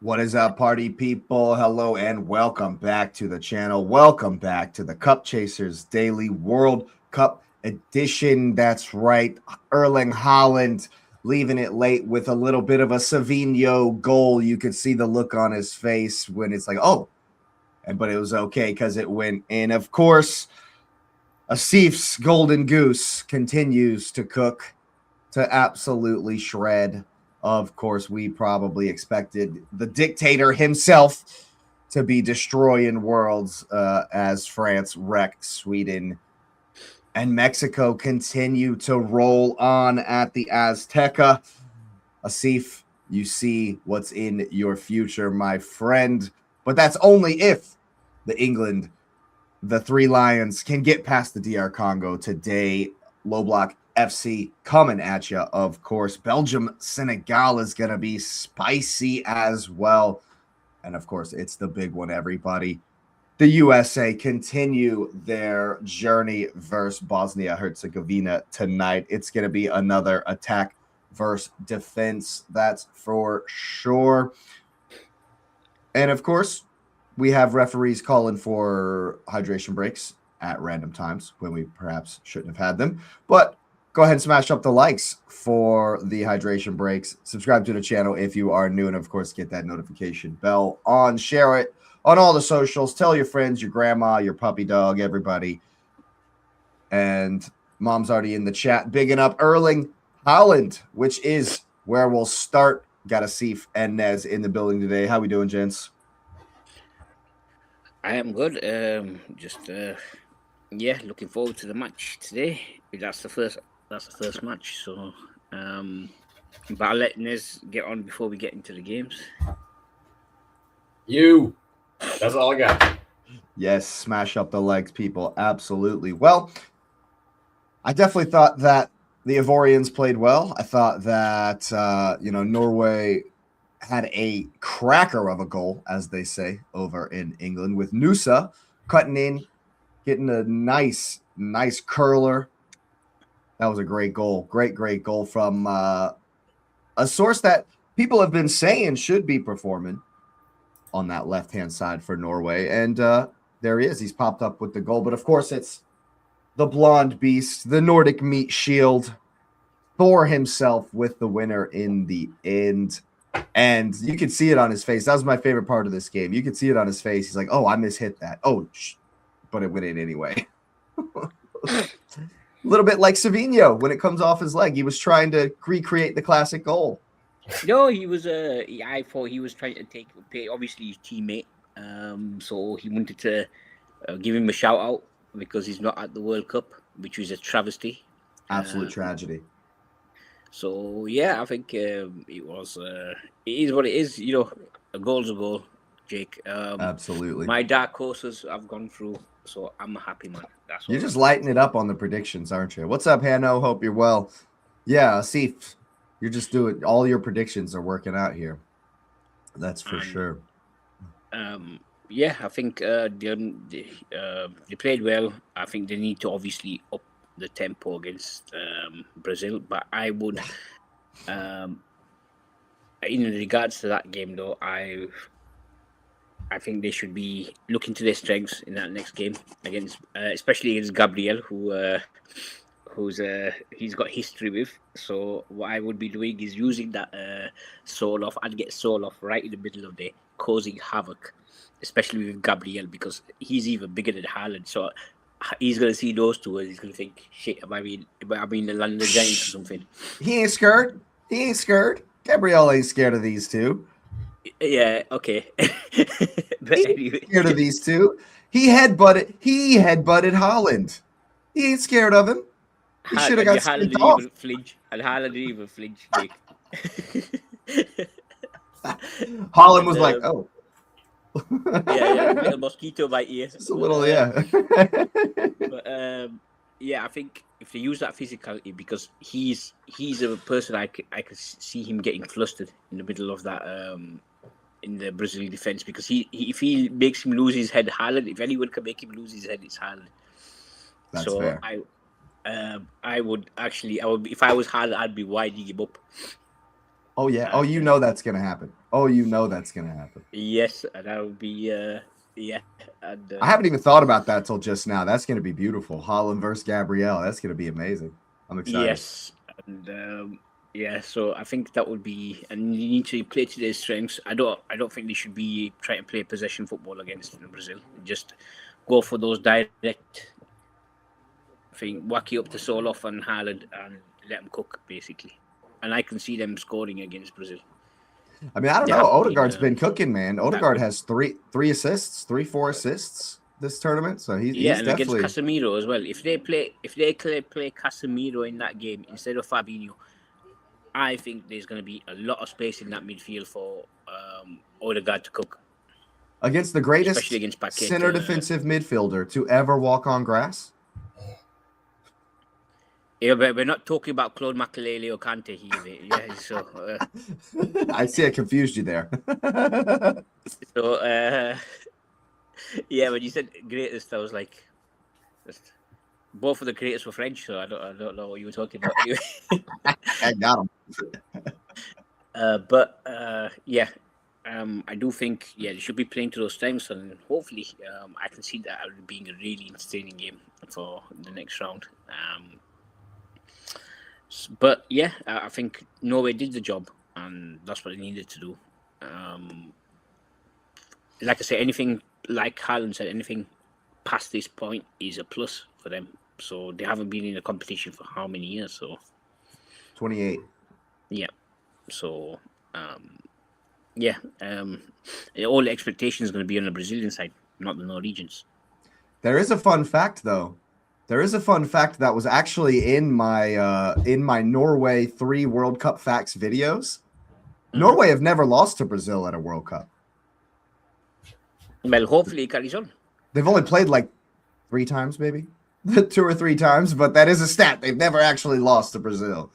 What is up, party people? Hello and welcome back to the channel. Welcome back to the Cup Chasers Daily World Cup edition. That's right. Erling Haaland leaving it late with a little bit of a Savinho goal. You could see the look on his face when it's like, oh, but it was okay because it went in. Of course, Asif's golden goose continues to cook, to absolutely shred. Of course, we probably expected the dictator himself to be destroying worlds as France wrecked Sweden. And Mexico continue to roll on at the Azteca. Asif, you see what's in your future, my friend. But that's only if the Three Lions, can get past the DR Congo today. Low block FC coming at you, of course. Belgium, Senegal is going to be spicy as well. And of course, it's the big one, everybody. The USA continue their journey versus Bosnia and Herzegovina tonight. It's going to be another attack versus defense, that's for sure. And of course, we have referees calling for hydration breaks at random times when we perhaps shouldn't have had them. But go ahead and smash up the likes for the hydration breaks. Subscribe to the channel if you are new. And of course, get that notification bell on. Share it on all the socials. Tell your friends, your grandma, your puppy dog, everybody. And mom's already in the chat. Bigging up Erling Haaland, which is where we'll start. Got Asif and Nez in the building today. How we doing, gents? I am good. Looking forward to the match today. That's the first match. So, but I'll let Nez get on before we get into the games. That's all I got. Yes, smash up the legs, people. Absolutely. Well, I definitely thought that the Ivorians played well. I thought that Norway had a cracker of a goal, as they say over in England, with Nusa cutting in, getting a nice curler. That was a great goal. Great goal from a source that people have been saying should be performing on that left-hand side for Norway. And there he is. He's popped up with the goal. But of course, it's the blonde beast, the Nordic meat shield, Thor himself with the winner in the end. And you could see it on his face. That was my favorite part of this game. You could see it on his face. He's like, oh, I mishit that. Oh, but it went in anyway. A little bit like Savinho when it comes off his leg. He was trying to recreate the classic goal. No, he was. I thought he was trying to pay obviously his teammate. So he wanted to give him a shout out because he's not at the World Cup, which was a travesty. Absolute tragedy. So yeah, I think it was. It is what it is. You know, a goal's a goal, Jake. Absolutely. My dark horses I've gone through, so I'm a happy man. That's you're just lighting it up on the predictions, aren't you? What's up, Hanno? Hope you're well. Yeah, see, you're just doing all your predictions are working out here. That's for sure. Yeah, I think they played well. I think they need to obviously up the tempo against Brazil, but I would, in regards to that game though, I think they should be looking to their strengths in that next game against, especially against Gabriel, he's got history with. So what I would be doing is using that soul off. I'd get soul off right in the middle of the causing havoc, especially with Gabriel because he's even bigger than Haaland. So he's gonna see those two and he's gonna think, "Shit, am I being the London Giants or something?" He ain't scared. Gabriel ain't scared of these two. Yeah, okay. But anyway, scared of these two. He headbutted Haaland. He ain't scared of him. He should have got Haaland sent off. Haaland didn't even flinch, Jake. Haaland was like, "Oh, yeah, a little mosquito bite here." Just a little, yeah. But yeah, I think if they use that physicality, because he's a person I could see him getting flustered in the middle of that in the Brazilian defense, because if he makes him lose his head, Haaland. If anyone can make him lose his head, it's Haaland. That's so fair. I would if I was Haaland, I'd be winding him up. Oh yeah. Oh, you know that's gonna happen. Oh, you know that's gonna happen. Yes, and that would be yeah. And I haven't even thought about that till just now. That's gonna be beautiful. Haaland versus Gabriel. That's gonna be amazing. I'm excited. yes, and yeah. So I think that would be, and you need to play to their strengths. I don't think they should be trying to play possession football against Brazil. Just go for those direct thing, whack you up to Soloff and Haaland, and let them cook basically. And I can see them scoring against Brazil. I mean, I don't They know. have Odegaard's been cooking, man. Odegaard good. has three assists, 4 assists this tournament. So he's Yeah, and definitely against Casemiro as well. If they play Casemiro in that game instead of Fabinho, I think there's going to be a lot of space in that midfield for Odegaard to cook, against the greatest especially against Paqueta. center defensive midfielder to ever walk on grass. Yeah, but we're not talking about Claude Makelele or Kante here. Yeah, so I see I confused you there. Yeah, when you said greatest, I was like, both of the greatest were French, so I don't know what you were talking about anyway. I got him. Yeah, I do think they should be playing to those strengths, and hopefully, I can see that being a really entertaining game for the next round. But yeah, I think Norway did the job, and that's what they needed to do. Like I say, anything like Haaland said, anything past this point is a plus for them. So they haven't been in a competition for how many years? So 28. Yeah. So all the expectations are going to be on the Brazilian side, not the Norwegians. There is a fun fact, though. There is a fun fact that was actually in my Norway 3 World Cup facts videos. Mm-hmm. Norway have never lost to Brazil at a World Cup. Well, hopefully it carries on. They've only played like 3 times, maybe 2 or 3 times, but that is a stat. They've never actually lost to Brazil.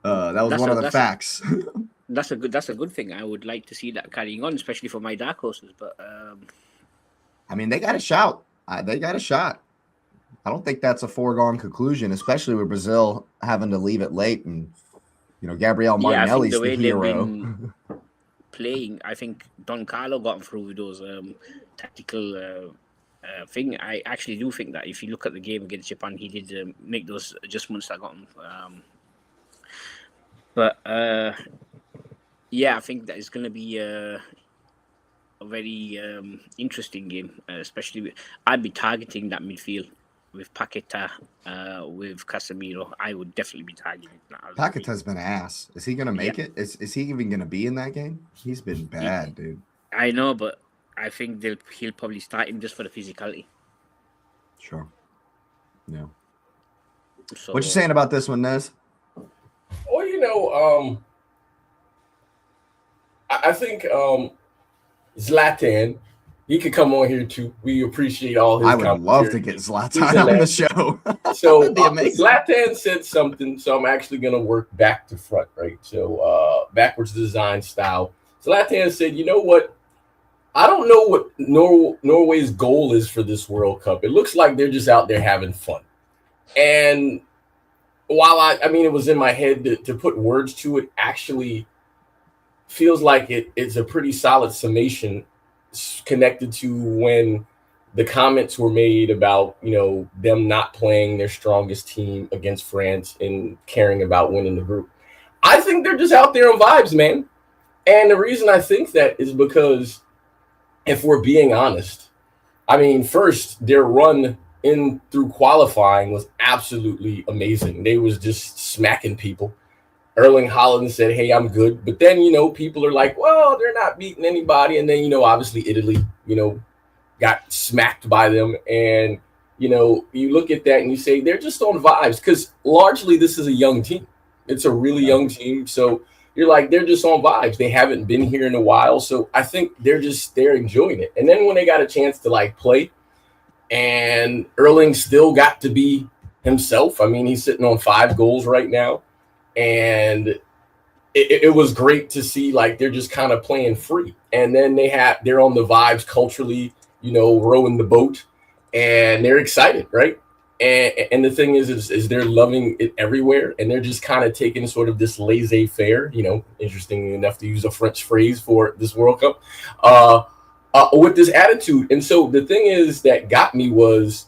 That was one of the facts. That's a good thing. I would like to see that carrying on, especially for my dark horses. But I mean, they got a shout. They got a shot. I don't think that's a foregone conclusion, especially with Brazil having to leave it late, and Gabriel Martinelli's the hero. Playing, I think Don Carlo got through with those tactical thing. I actually do think that if you look at the game against Japan, he did make those adjustments that got him. I think that it's going to be a very interesting game, especially I'd be targeting that midfield with Paqueta, with Casemiro. I would definitely be targeting that. Paqueta's been ass. Is he going to make it? Is he even going to be in that game? He's been bad, dude. I know, but I think he'll probably start him just for the physicality. Sure. Yeah. So, what you saying about this one, Nez? Well, I think Zlatan, he could come on here too. We appreciate all his. I would love to get Zlatan on the show. So Zlatan said something, so I'm actually going to work back to front, right? So backwards design style. Zlatan said, you know what? I don't know what Norway's goal is for this World Cup. It looks like they're just out there having fun. And while I mean, it was in my head to put words to it, actually feels like it's a pretty solid summation connected to when the comments were made about, them not playing their strongest team against France and caring about winning the group. I think they're just out there on vibes, man. And the reason I think that is because if we're being honest, I mean, first, their run in through qualifying was absolutely amazing. They was just smacking people. Erling Haaland said, hey, I'm good. But then, people are like, well, they're not beating anybody. And then, obviously Italy, got smacked by them. And, you look at that and you say they're just on vibes because largely this is a young team. It's a really young team. So you're like, they're just on vibes. They haven't been here in a while. So I think they're enjoying it. And then when they got a chance to play and Erling still got to be himself. I mean, he's sitting on 5 goals right now. And it was great to see they're just kind of playing free. And then they're on the vibes culturally, rowing the boat and they're excited. Right. And the thing is they're loving it everywhere, and they're just kind of taking sort of this laissez-faire, interestingly enough to use a French phrase for this World Cup, with this attitude. And so the thing is that got me was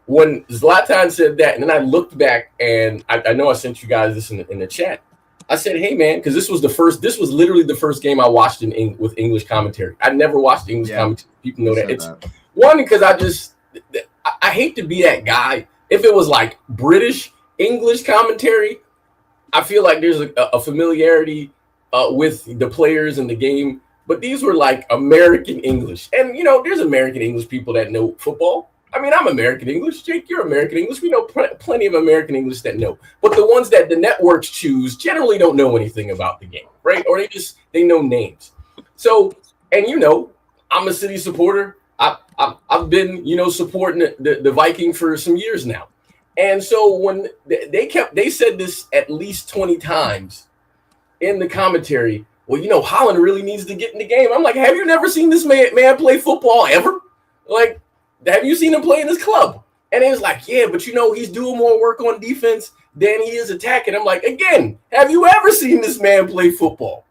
when Zlatan said that, and then I looked back, and I know I sent you guys this in the chat. I said, hey, man, because this was literally the first game I watched with English commentary. I never watched English commentary. People know that. It's one, because I hate to be that guy. If it was like British English commentary, I feel like there's a familiarity with the players and the game. But these were like American English. And, there's American English people that know football. I mean, I'm American English. Jake, you're American English. We know plenty of American English that know. But the ones that the networks choose generally don't know anything about the game, right? Or they know names. So, and I'm a City supporter. I've been, supporting the Viking for some years now. And so when they said this at least 20 times in the commentary, well, Haaland really needs to get in the game. I'm like, have you never seen this man play football ever? Like, have you seen him play in his club? And it was like, yeah, but he's doing more work on defense than he is attacking. I'm like, again, have you ever seen this man play football?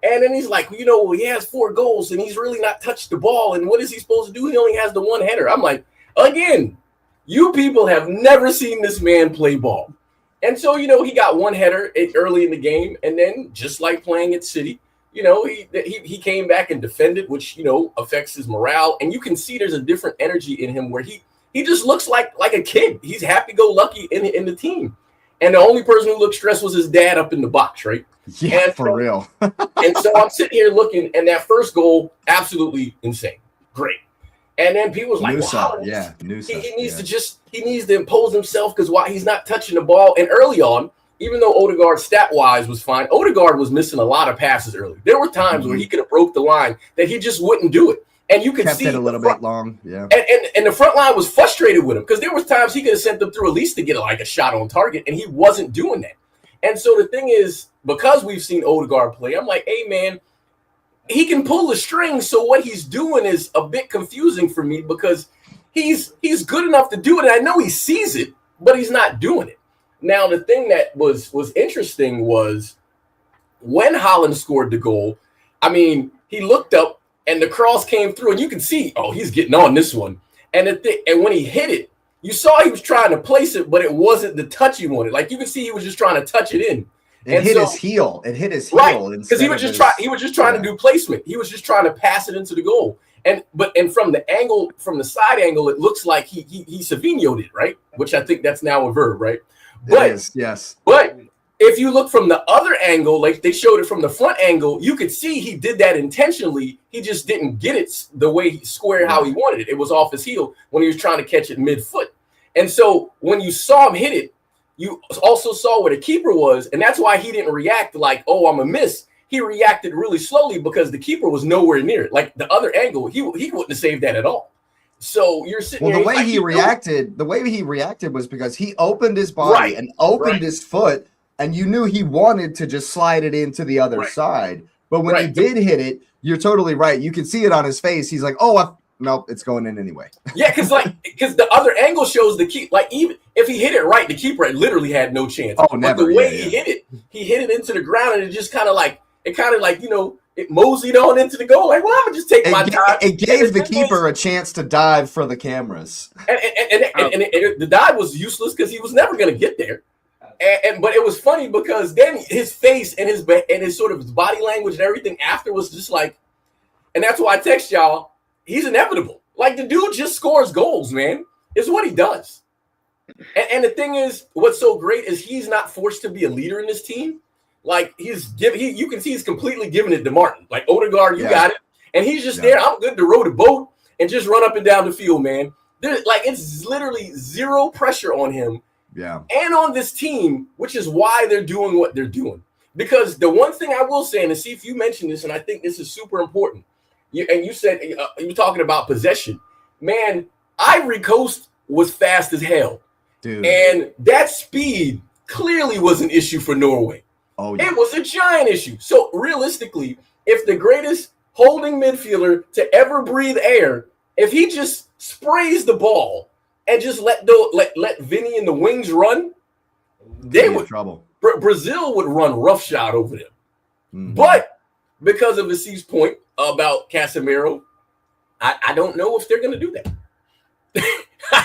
And then he's like, he has 4 goals and he's really not touched the ball. And what is he supposed to do? He only has the 1 header. I'm like, again, you people have never seen this man play ball. And so, he got 1 header early in the game. And then just like playing at City, he came back and defended, which, affects his morale. And you can see there's a different energy in him where he just looks like a kid. He's happy-go-lucky in the team. And the only person who looked stressed was his dad up in the box, right? Yeah, and for real. And so I'm sitting here looking, and that first goal, absolutely insane. Great. And then people was like, he needs to impose himself because he's not touching the ball. And early on, even though Odegaard stat-wise was fine, Odegaard was missing a lot of passes early. There were times where he could have broke the line that he just wouldn't do it. And you could see it a little bit long. Yeah. And the front line was frustrated with him because there was times he could have sent them through at least to get a shot on target, and he wasn't doing that. And so the thing is, because we've seen Odegaard play, I'm like, hey, man, he can pull the strings. So what he's doing is a bit confusing for me because he's good enough to do it. And I know he sees it, but he's not doing it. Now, the thing that was interesting was when Haaland scored the goal, I mean, he looked up and the cross came through and you can see, he's getting on this one. And when he hit it, you saw he was trying to place it, but it wasn't the touch he wanted. Like you can see he was just trying to touch it in. It hit his heel. Right, because he was just trying to do placement. He was just trying to pass it into the goal. And from the side angle, it looks like he Savinho'd it, right? Which I think that's now a verb, right? It is, yes. But if you look from the other angle, like they showed it from the front angle, you could see he did that intentionally. He just didn't get it the way how he wanted it. It was off his heel when he was trying to catch it mid-foot. And so when you saw him hit it, you also saw where the keeper was, and that's why he didn't react like, I'm a miss. He reacted really slowly because the keeper was nowhere near it. Like the other angle, he wouldn't have saved that at all. So you're sitting there. The way he reacted was because he opened his body and opened his foot, and you knew he wanted to just slide it into the other side. But when he did hit it, you're totally right. You can see it on his face. He's like, nope, it's going in anyway. Yeah, because the other angle shows the keep. Like even if he hit it right, the keeper literally had no chance. Never. But the way he hit it into the ground, and it just kind of like it moseyed on into the goal. Like, I'm gonna just take my time. It gave the keeper a chance to dive for the cameras. And the dive was useless because he was never gonna get there. But it was funny because then his face and his sort of his body language and everything after was just like, and that's why I text y'all. He's inevitable. Like the dude just scores goals, man. It's what he does. And the thing is, what's so great is he's not forced to be a leader in this team. Like you can see he's completely giving it to Martin. Like Odegaard, you got it. And he's just there. I'm good to row the boat and just run up and down the field, man. It's literally zero pressure on him. Yeah. And on this team, which is why they're doing what they're doing. Because the one thing I will say, and see if you mentioned this, and I think this is super important. You said you're talking about possession. Man, Ivory Coast was fast as hell. Dude. And that speed clearly was an issue for Norway. Oh, yeah. It was a giant issue. So realistically, if the greatest holding midfielder to ever breathe air, if he just sprays the ball and just let Vinny and the Wings run, they would trouble. Brazil would run roughshod over them. Mm-hmm. But because of Asif's point about Casemiro, I don't know if they're going to do that.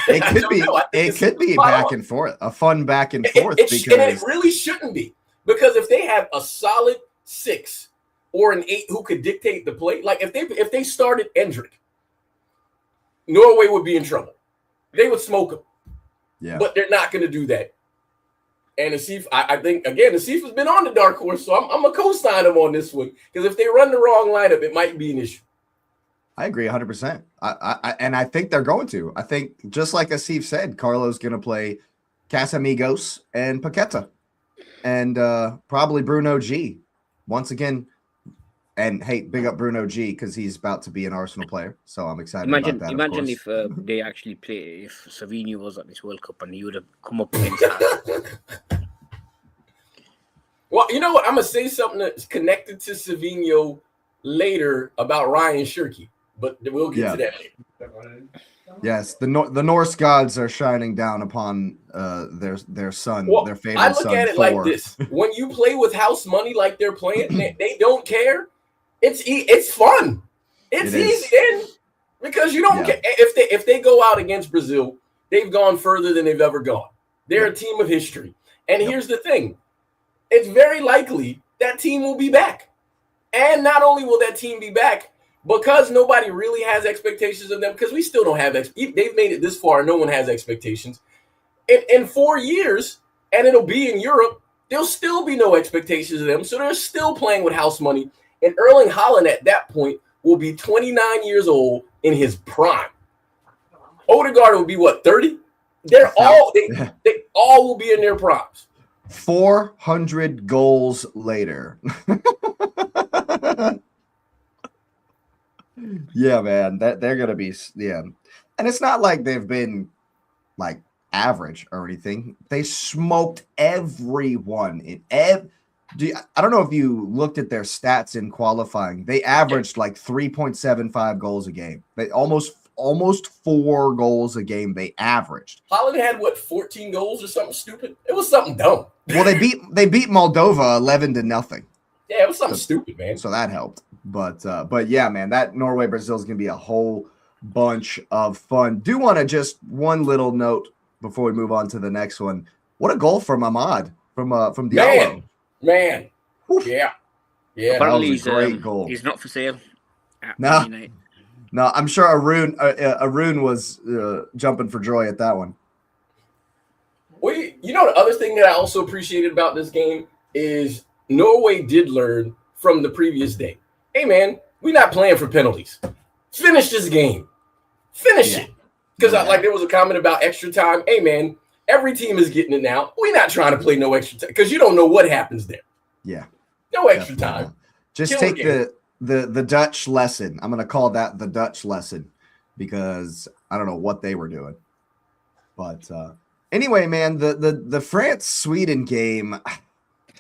It could be back and forth, a fun back and forth. And it really shouldn't be, because if they have a solid 6 or an 8 who could dictate the play, like if they started Endrick, Norway would be in trouble. They would smoke them. Yeah, but they're not going to do that. And Asif, I think again, Asif has been on the dark horse, so I'm gonna co-sign him on this one, because if they run the wrong lineup, it might be an issue. I agree 100%. And I think they're going to. I think, just like Asif said, Carlo's going to play Casamigos and Paqueta, and probably Bruno G once again. And hey, big up Bruno G, because he's about to be an Arsenal player, so I'm excited about that. Imagine if they actually play, if Savinho was at this World Cup and he would have come up against that. Well, you know what? I'm gonna say something that's connected to Savinho later about Ryan Shirky, but we'll get to that later. Yes, the Norse gods are shining down upon their son, their favorite son. I look at it like this: when you play with house money like they're playing, they don't care. It's fun. It's easy then, because you don't care if they go out against Brazil. They've gone further than they've ever gone. They're a team of history. And here's the thing: it's very likely that team will be back. And not only will that team be back, because nobody really has expectations of them, because we still don't have they've made it this far, no one has expectations. In 4 years, and it'll be in Europe, there'll still be no expectations of them. So they're still playing with house money. And Erling Haaland at that point will be 29 years old in his prime. Odegaard will be what, 30? They all will be in their primes. 400 goals later. Yeah, man, they're gonna be and it's not like they've been like average or anything. They smoked everyone I don't know if you looked at their stats in qualifying. They averaged like 3.75 goals a game. They almost 4 goals a game they averaged. Holland had 14 goals or something stupid? It was something dumb. Well, they beat Moldova 11-0. Yeah, it was something stupid, man. So that helped. But yeah, man, that Norway Brazil is gonna be a whole bunch of fun. Do want to just one little note before we move on to the next one. What a goal from Ahmad from Diallo. Man. Yeah. Apparently he's great goal. He's not for sale. No, I'm sure Arun was jumping for joy at that one. Well, you know, the other thing that I also appreciated about this game is Norway did learn from the previous day. Hey, man, we're not playing for penalties. Finish this game. Finish it. Because there was a comment about extra time. Hey, man, every team is getting it now. We're not trying to play no extra time, because you don't know what happens there. Yeah. No extra time. Just take the Dutch lesson. I'm going to call that the Dutch lesson, because I don't know what they were doing. But anyway, man, the France-Sweden game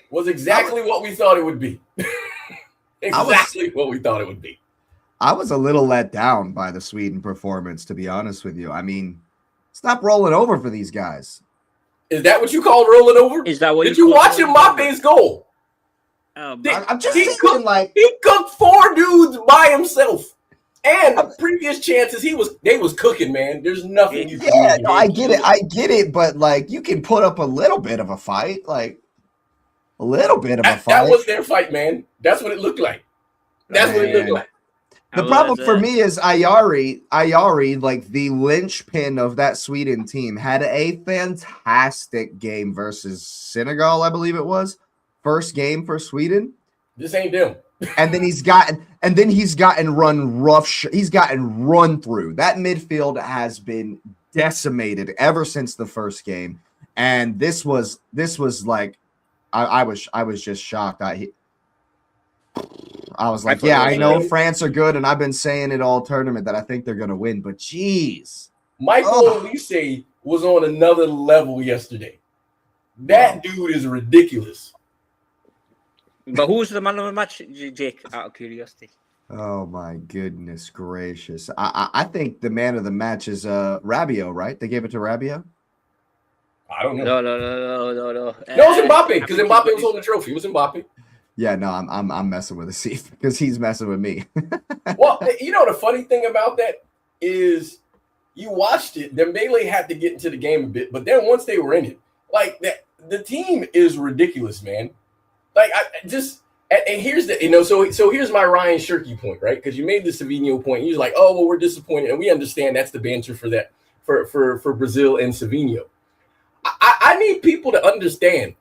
was exactly what we thought it would be. What we thought it would be. I was a little let down by the Sweden performance, to be honest with you. I mean, stop rolling over for these guys. Is that what you called rolling over? Is that what did you watch Mbappe's goal? I'm just thinking, he cooked 4 dudes by himself. And previous chances, they was cooking, man. There's nothing you can do. Yeah, no, I get it, but you can put up a little bit of a fight, a little bit of a fight. That was their fight, man. That's what it looked like. That's what it looked like. The problem for me is Ivory, the linchpin of that Sweden team, had a fantastic game versus Senegal, I believe it was. First game for Sweden. This ain't them. And then he's gotten run rough. He's gotten run through. That midfield has been decimated ever since the first game. And this was like, I was just shocked. I was like, I know France are good, and I've been saying it all tournament that I think they're going to win, but geez. Michael Olise was on another level yesterday. That dude is ridiculous. But who's the man of the match, Jake, out of curiosity? Oh my goodness gracious! I think the man of the match is Rabiot, right? They gave it to Rabiot. I don't know. No. No, it was Mbappe because Mbappe was holding the trophy. It was Mbappe. Yeah, no, I'm messing with Asif because he's messing with me. Well, you know the funny thing about that is you watched it. Dembele had to get into the game a bit, but then once they were in it, like that, the team is ridiculous, man. Like I just and here's the so here's my Ryan Shirky point, right? Because you made the Savinho point. He was like, oh well, we're disappointed, and we understand that's the banter for that for Brazil and Savinho. I need people to understand,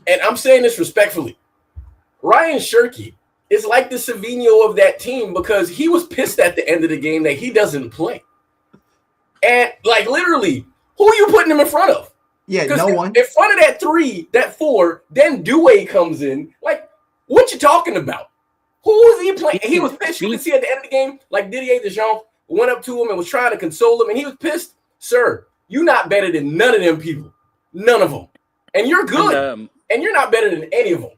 and I'm saying this respectfully. Ryan Shirky is like the Savinho of that team because he was pissed at the end of the game that he doesn't play. And like literally, who are you putting him in front of? Yeah, no one. In front of that 3, that 4, then Doué comes in. Like, what you talking about? Who was he playing? He was pissed. You can see at the end of the game, like Didier Deschamps went up to him and was trying to console him, and he was pissed. Sir, you're not better than none of them people. None of them. And you're good. And you're not better than any of them.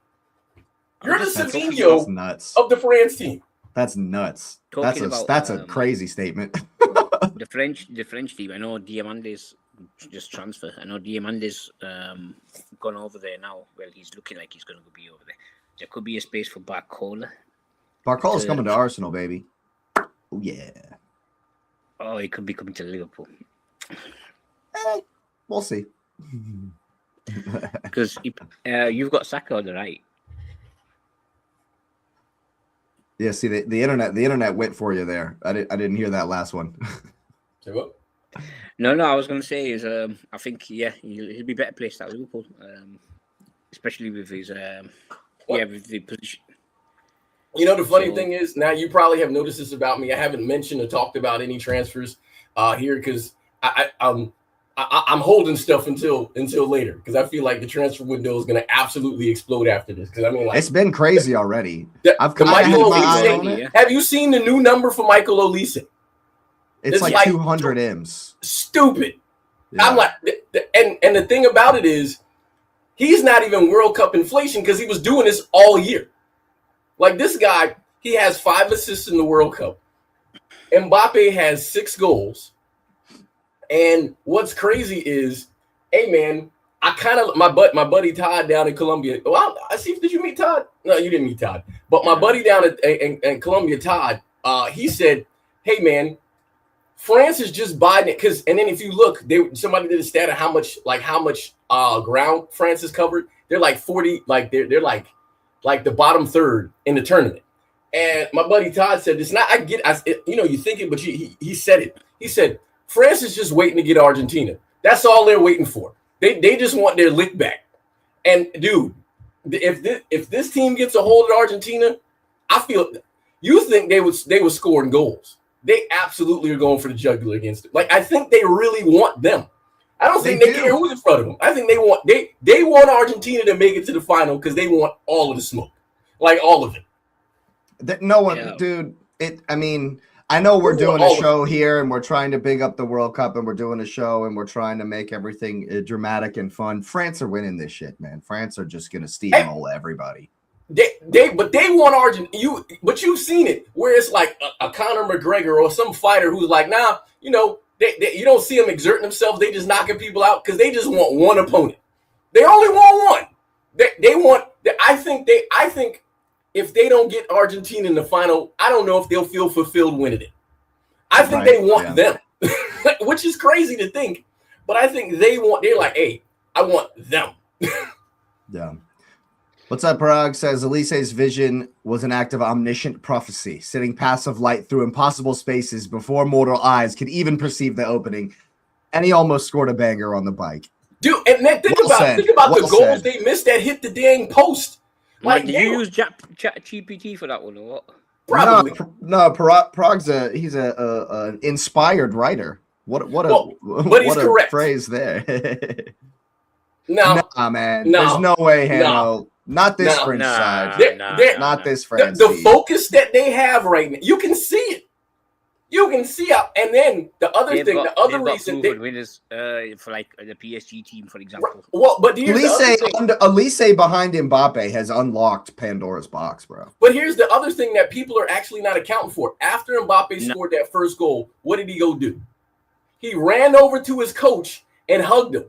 You're the Savinho of the France team. That's nuts. That's a crazy statement. the French team. I know Diamande's just transfer. I know Diamande's gone over there now. Well, he's looking like he's going to be over there. There could be a space for Barcola. Barcola's coming to Arsenal, baby. Oh yeah. Oh, he could be coming to Liverpool. We'll see. Because you've got Saka on the right. Yeah, see the internet went for you there. I didn't hear that last one. Say what? No, I was going to say is I think he'll be better placed at Liverpool, especially with his with the position. You know the funny thing is now you probably have noticed this about me. I haven't mentioned or talked about any transfers here because I'm holding stuff until later because I feel like the transfer window is going to absolutely explode after this. Because I mean, like, it's been crazy already. Michael Olise, have you seen the new number for Michael Olise? It's like 200 M's. Stupid. Yeah. I'm like, and the thing about it is, he's not even World Cup inflation because he was doing this all year. Like this guy, he has 5 assists in the World Cup. Mbappe has 6 goals. And what's crazy is, hey man, I kind of my buddy Todd down in Colombia. Well, I see. Did you meet Todd? No, you didn't meet Todd. But my buddy down in Colombia, Todd, he said, hey man, France is just buying it because. And then if you look, somebody did a stat of how much ground France has covered. They're like 40, like they're like the bottom third in the tournament. And my buddy Todd said, "It's not. You think it, but he said it. He said." France is just waiting to get Argentina. That's all they're waiting for. They just want their lick back. And dude, if this team gets a hold of Argentina, I feel you think they would scoring goals. They absolutely are going for the jugular against it. Like I think they really want them. I don't think they care who's in front of them. I think they want Argentina to make it to the final because they want all of the smoke, like all of it. No one, dude. I know we're doing a show here and we're trying to big up the World Cup and we're doing a show and we're trying to make everything dramatic and fun. France are winning this shit, man. France are just gonna steamroll everybody. They want Argentina. But you've seen it where it's like a Conor McGregor or some fighter who's like, nah, you don't see them exerting themselves. They just knocking people out because they just want one opponent. They only want one. They want. I think. If they don't get Argentina in the final, I don't know if they'll feel fulfilled winning it. I think they want them, which is crazy to think. But I think they're like, hey, I want them. Yeah. What's up, Parag? Says Elise's vision was an act of omniscient prophecy, sitting passive light through impossible spaces before mortal eyes could even perceive the opening. And he almost scored a banger on the bike. Dude, and then think about the goals they missed that hit the dang post. Like, did you use Chat GPT for that one or what? Probably. No, Parag's he's an inspired writer. What a correct. Phrase there. No, man. There's no way, Hanno. Not this French side. Not this French. The focus that they have right now, you can see it. You can see how, and then the other They've thing, got, the other they've got reason, proven winners for like the PSG team, for example. well, but here's the other thing. Elise behind Mbappe has unlocked Pandora's box, bro. But here's the other thing that people are actually not accounting for. After Mbappe scored that first goal, what did he go do? He ran over to his coach and hugged him.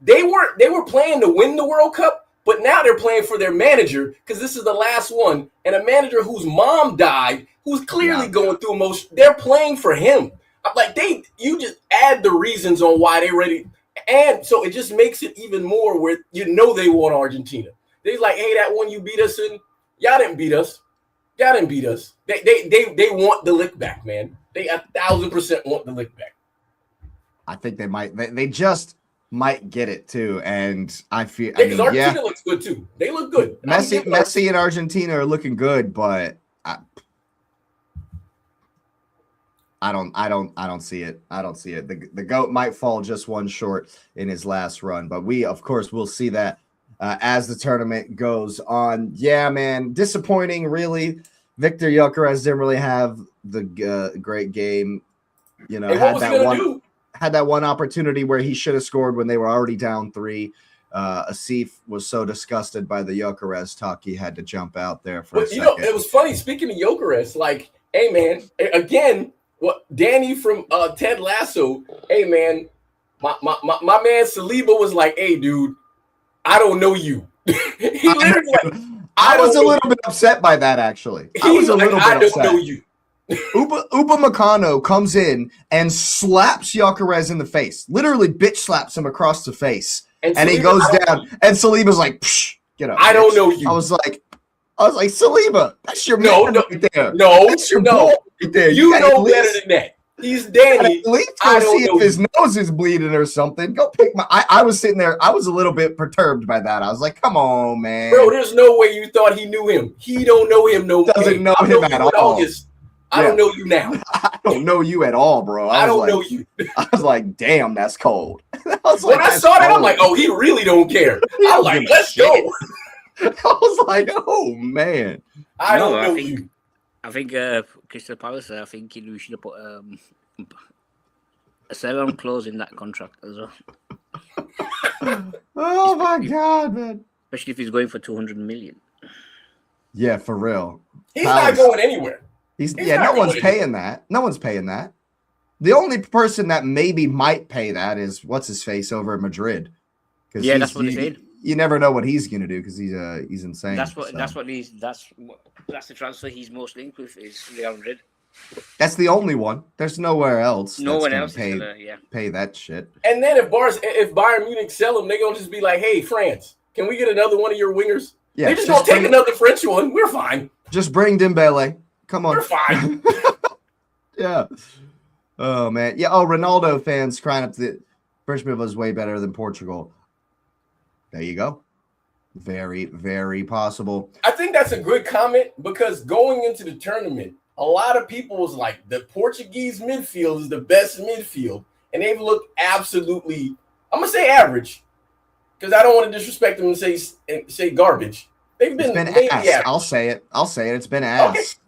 They were playing to win the World Cup, but now they're playing for their manager because this is the last one, and a manager whose mom died, who's clearly going through emotion. They're playing for him. I'm like, you just add the reasons on why they ready, and so it just makes it even more where they want Argentina. They like, hey, that one you beat us in, y'all didn't beat us. Y'all didn't beat us. They want the lick back, man. They 1,000% want the lick back. I think they might. They just might get it too, and I feel. Because Argentina looks good too. They look good. Messi and Argentina are looking good, but I don't see it. I don't see it. The GOAT might fall just one short in his last run, but we, of course, will see that as the tournament goes on. Yeah, man, disappointing, really. Victor Gyökeres didn't really have the great game. You know, had that one opportunity where he should have scored when they were already down 3. Asif was so disgusted by the Gyökeres talk, he had to jump out there for a second. You know, it was funny. Speaking of Gyökeres, like, hey, man, again, Danny from Ted Lasso, hey, man, my man Saliba was like, hey, dude, I don't know you. He literally like, I was a little bit upset by that, actually. I was a little bit upset. I don't know you. Upa Meccano comes in and slaps Gyökeres in the face. Literally bitch slaps him across the face. And he goes down. And Saliba's like, psh, get up. I don't know you. I was like, Saliba, that's your man right there. No, that's your boy right there. You know better than that. He's Danny. At least go see if his nose is bleeding or something. Go pick my. I was sitting there. I was a little bit perturbed by that. I was like, "Come on, man, bro. There's no way you thought he knew him. He don't know him no more. Doesn't know him at all. I don't know you now. I don't know you at all, bro. I don't know you. I was like, damn, that's cold. When I saw that, I'm like, oh, he really don't care. I'm like, let's go. I was like, oh man, I don't know you. I think Crystal Palace. I think we should have put a sell-on clause in that contract as well. Oh my god, man! Especially if he's going for 200 million. Yeah, for real. He's not going anywhere. No one's paying that. No one's paying that. The only person that maybe might pay that is what's his face over at Madrid. Yeah, that's what he said. You never know what he's gonna do because he's insane. That's the transfer he's most linked with is Real Madrid. That's the only one. There's nowhere else. No one else pay that shit. And then if Bayern Munich sell him, they're gonna just be like, "Hey, France, can we get another one of your wingers?" Yeah, they're just gonna take another French one. We're fine. Just bring Dembele. Come on. We're fine. Yeah. Oh man. Yeah. Oh, Ronaldo fans crying up the Frenchman was way better than Portugal. There you go. Very, very possible. I think that's a good comment because going into the tournament, a lot of people was like, the Portuguese midfield is the best midfield. And they've looked absolutely, I'm going to say average because I don't want to disrespect them and say garbage. They've been ass. Average. I'll say it. It's been ass.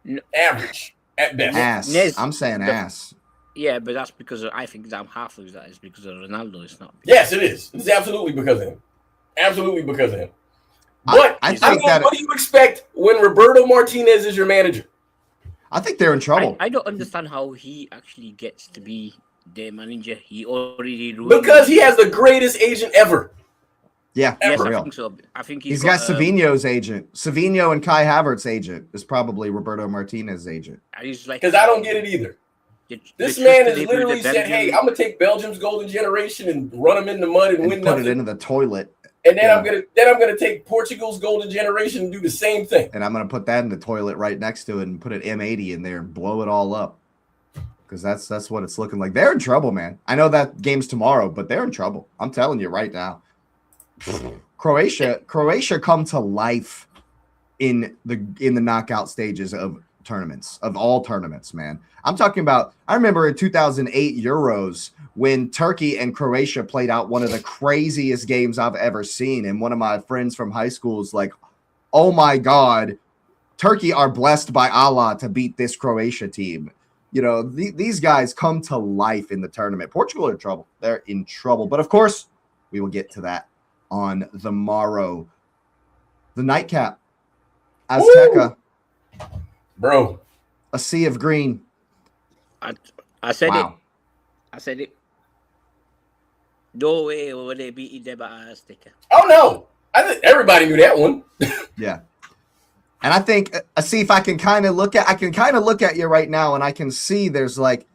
Okay. Average at best. Ass. Yes. I'm saying ass. Yeah, but that's because I think that half of that is because of Ronaldo. It's not. Yes, it is. It's absolutely because of him. Absolutely because of him. But I think what do you expect when Roberto Martinez is your manager? I think they're in trouble. I don't understand how he actually gets to be their manager. He already because he has the greatest agent ever. Yeah, yes, for real. I think so. I think he's got Savinho's agent. Savinho and Kai Havertz's agent is probably Roberto Martinez's agent. Because I don't get it either. This man has literally said, "Hey, I'm gonna take Belgium's golden generation and run them in the mud and win nothing. Put it into the toilet." And then I'm gonna take Portugal's golden generation and do the same thing. And I'm gonna put that in the toilet right next to it and put an M80 in there and blow it all up. Because that's what it's looking like. They're in trouble, man. I know that game's tomorrow, but they're in trouble. I'm telling you right now. Croatia come to life in the knockout stages of tournaments, of all tournaments, man. I'm talking about, I remember in 2008 Euros when Turkey and Croatia played out one of the craziest games I've ever seen. And one of my friends from high school is like, oh my God, Turkey are blessed by Allah to beat this Croatia team. these guys come to life in the tournament. Portugal are in trouble. They're in trouble. But, of course, we will get to that on the morrow. The nightcap. Azteca. Woo! Bro. A sea of green. I said it. I said it. No way were they beating them at Azteca. Oh, no. I think everybody knew that one. Yeah. And I think, see if I can kind of look at you right now, and I can see there's like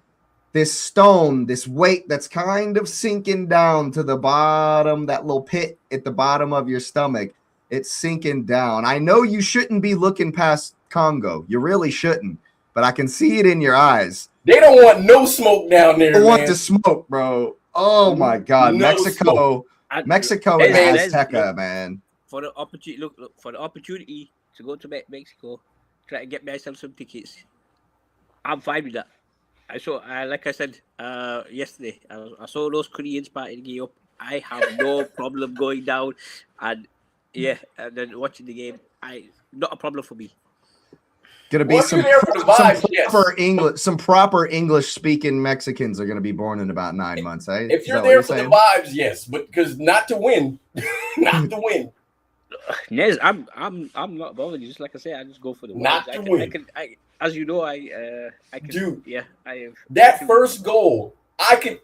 this stone, this weight that's kind of sinking down to the bottom, that little pit at the bottom of your stomach. It's sinking down. I know you shouldn't be looking past Congo. You really shouldn't, but I can see it in your eyes. They don't want no smoke down there, They want to smoke, bro. Oh, my God. No Mexico and Azteca, man. For the opportunity to go to Mexico, try to get myself some tickets. I'm fine with that. Like I said yesterday, I saw those Koreans partying up. I have no problem going down and then watching the game. Not a problem for me. Gonna be some proper English speaking Mexicans are gonna be born in about 9 months. Eh? If you're there for the vibes, yes, but because not to win, not to win. Nez, I'm not bothered. Just like I said, I just go for the not to win. As you know, I can. Dude, yeah, I have that first goal. I could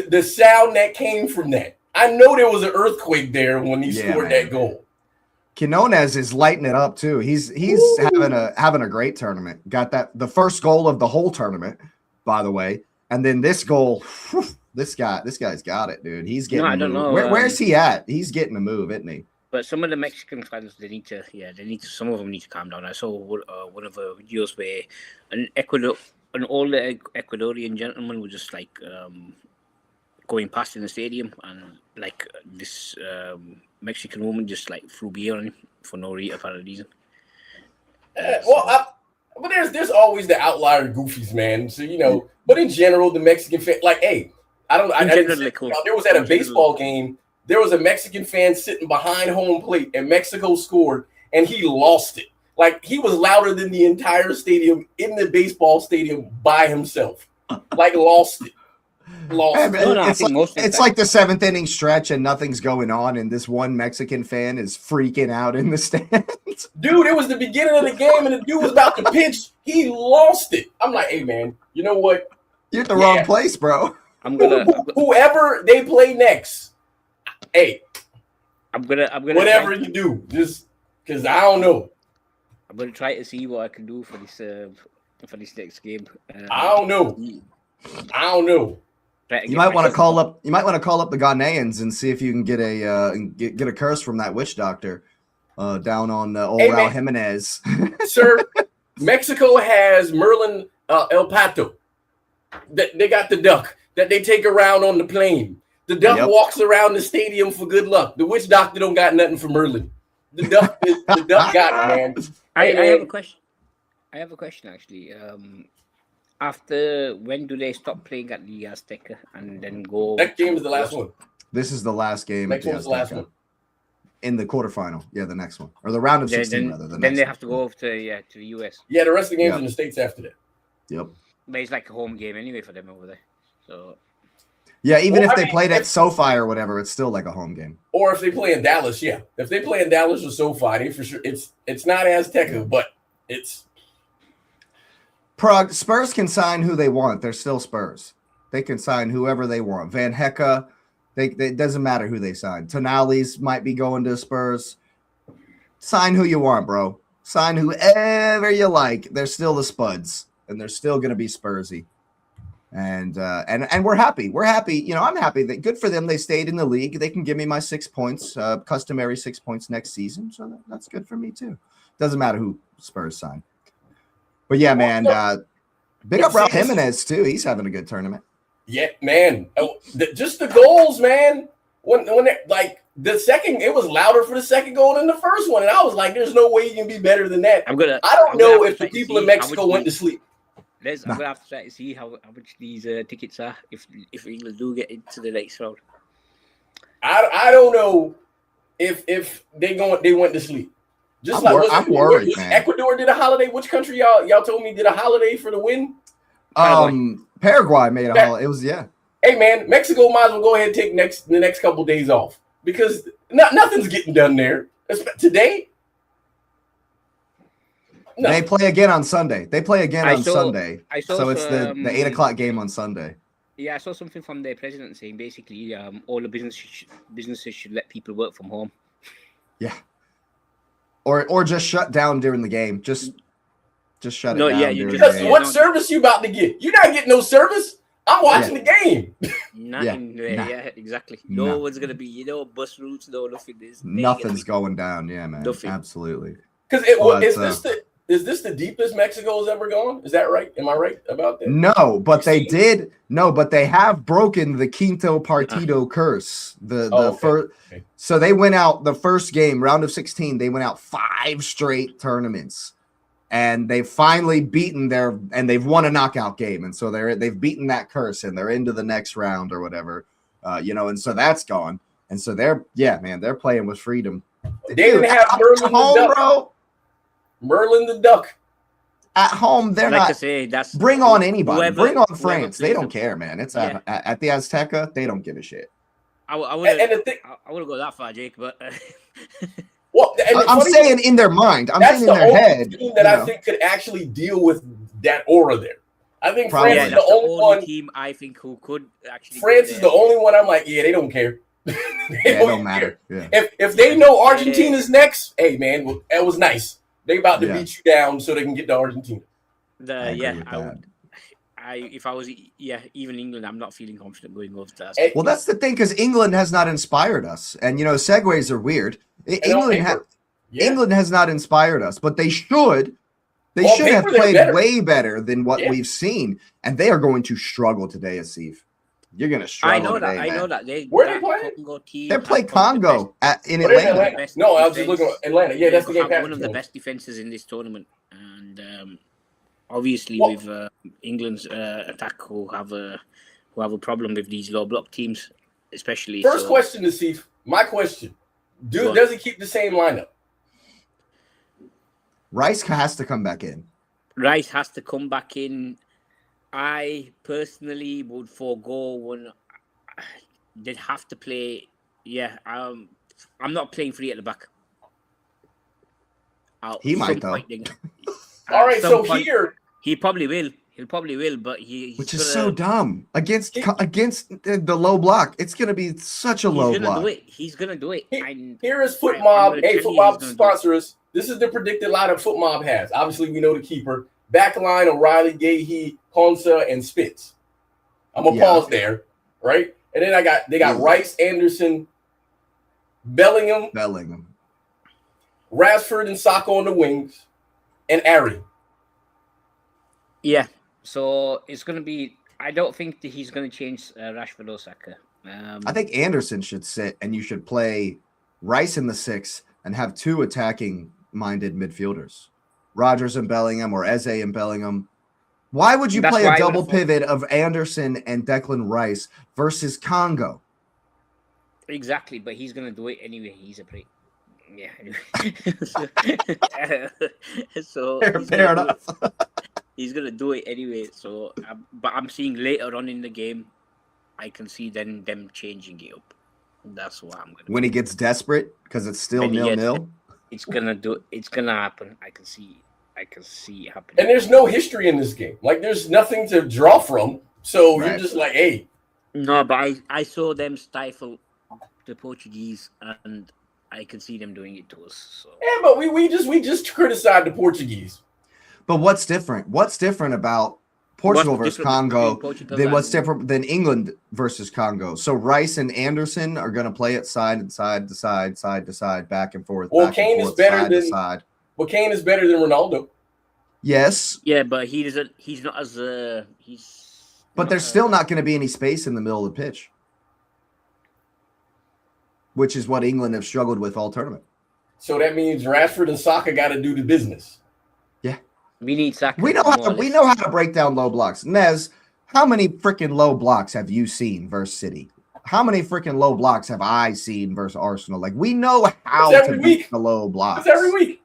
the sound that came from that. I know there was an earthquake there when he scored that goal. Quinones is lighting it up too. He's having a great tournament. Got the first goal of the whole tournament, by the way, and then this goal. This guy's got it, dude. He's getting. I don't know. Where's he at? He's getting a move, isn't he? But some of the Mexican fans, some of them need to calm down. I saw one of the videos where an older Ecuadorian gentleman was just like going past in the stadium, and like this Mexican woman just like threw beer on him for no apparent reason. But there's always the outlier goofies, man. So but in general, the Mexican fan, like, hey, there was at a baseball game. There was a Mexican fan sitting behind home plate, and Mexico scored, and he lost it. Like, he was louder than the entire stadium in the baseball stadium by himself. Like, lost it. It's like the seventh inning stretch, and nothing's going on, and this one Mexican fan is freaking out in the stands. Dude, it was the beginning of the game, and the dude was about to pitch. He lost it. I'm like, hey, man, you know what? You're at the wrong place, bro. Whoever they play next. Hey, I'm gonna whatever you do, just because I don't know. I'm gonna try to see what I can do for this next game. I don't know. You might want to call up. You might want to call up the Ghanaians and see if you can get a curse from that witch doctor down on old Raul Jimenez. Sir, Mexico has Merlin El Pato. They got the duck that they take around on the plane. The duck walks around the stadium for good luck. The witch doctor don't got nothing for Merlin. The duck got it, man. I have a question. I have a question actually. After when do they stop playing at the Azteca and then go? That game is the last one. This is the last game. Next one's the last one. In the quarterfinal, the next one, or the round of 16, rather. Then they have to go over to the US. Yeah, the rest of the games in the States after that. Yep. But it's like a home game anyway for them over there. So. Yeah, even if they played at SoFi or whatever, it's still like a home game. Or if they play in Dallas, yeah. If they play in Dallas or SoFi, for sure, it's not Azteca, but it's. Prague Spurs can sign who they want. They're still Spurs. They can sign whoever they want. Van Hecke, it doesn't matter who they sign. Tonali's might be going to Spurs. Sign who you want, bro. Sign whoever you like. They're still the Spuds, and they're still going to be Spursy. And we're happy. We're happy. I'm happy that good for them. They stayed in the league. They can give me my 6 points, customary 6 points next season. So that's good for me too. Doesn't matter who Spurs sign. But yeah, man, big up Raul Jimenez too. He's having a good tournament. Yeah, man. Just the goals, man. When the second, it was louder for the second goal than the first one, and I was like, "There's no way you can be better than that." I don't know if the people in Mexico went to sleep. I'm gonna have to try to see how much these tickets are if England do get into the next round. I don't know if they went to sleep. I'm worried, man. Ecuador did a holiday. Which country y'all told me did a holiday for the win? Paraguay made a haul. It was Hey man, Mexico might as well go ahead and take the next couple days off because nothing's getting done there today. No. They play again on Sunday. Sunday. So it's the 8 o'clock game on Sunday. Yeah, I saw something from the president saying basically all the businesses should let people work from home. Yeah. Or just shut down during the game. Just shut it down. Yeah, because what service you about to get? You're not getting no service. I'm watching the game. Nothing. Yeah, exactly. No one's gonna be, bus routes, nothing. Nothing's going down. Yeah, man. Nothing. Absolutely. Because is this the deepest Mexico's ever gone? Is that right? Am I right about that? No, but they have broken the Quinto Partido curse. So they went out the first game, round of 16. They went out 5 straight tournaments, and they've finally beaten and they've won a knockout game, and so they've beaten that curse, and they're into the next round or whatever, and so that's gone, and so they're playing with freedom. They didn't have Merlin the Duck, bro. Merlin the Duck. At home, they're like not. I say, that's bring on anybody. Bring on France. They don't care, man. It's at the Azteca. They don't give a shit. I wouldn't go that far, Jake, but well, I'm saying in their mind. I'm saying in their head. Team that I think could actually deal with that aura there. I think France is the only team I think who could actually. France is the only one I'm like, they don't care. It don't matter. Yeah. If they know Argentina's next, hey man, that was nice. They about to beat you down so they can get to Argentina. If I was even England, I'm not feeling confident going over to that. Well, that's the thing, because England has not inspired us, and segues are weird. England has not inspired us, but they should. They should have played way better than what we've seen, and they are going to struggle today, Asif. You're going to struggle today, I know that. Where are they playing? They play Congo in Atlanta. No, I was just looking at Atlanta. Yeah, that's the game. One of the best defenses in this tournament, and obviously with England's attack, who have a problem with these low block teams, especially. First question, Asif. My question: does he keep the same lineup? Rice has to come back in. Rice has to come back in. I personally would forego when they'd have to play. Yeah, I'm not playing 3 at the back. He might though. All right, so here he probably will. He'll probably will, but which is so dumb against the low block. It's gonna be such a low block. He's gonna do it. Here is Foot Mob. Hey, Foot Mob sponsor us. This is the predicted lineup Foot Mob has. Obviously, we know the keeper. Back line: O'Reilly, Gahey, Konsa, and Spitz. I'm gonna pause there, right? And then they got Rice, Anderson, Bellingham, Rashford and Saka on the wings, and Ari. Yeah, so it's gonna be. I don't think that he's gonna change Rashford or Saka. I think Anderson should sit, and you should play Rice in the 6 and have 2 attacking-minded midfielders. Rodgers and Bellingham, or Eze and Bellingham. Why would you play a double pivot of Anderson and Declan Rice versus Congo? Exactly, but he's going to do it anyway. He's a prick. Yeah. So fair enough. He's going to do it anyway. So, but I'm seeing later on in the game, I can see them changing it up. That's what I'm going to. When he gets desperate, because it's still 0-0. It's gonna happen. I can see it happening. And there's no history in this game. Like there's nothing to draw from. So you're just like, hey. No, but I saw them stifle the Portuguese, and I can see them doing it to us. So. Yeah, but we just criticized the Portuguese. But what's different? What's different about Portugal versus Congo than what's different than England versus Congo? So Rice and Anderson are going to play it side to side, back and forth. Well, Kane is better than Ronaldo. Yes. Yeah, but he doesn't. He's not as he's. But there's still not going to be any space in the middle of the pitch, which is what England have struggled with all tournament. So that means Rashford and Saka got to do the business. Yeah. We need Saka. We know how to break down low blocks. Nez, how many freaking low blocks have you seen versus City? How many freaking low blocks have I seen versus Arsenal? Like, we know how to beat the low blocks. It's every week.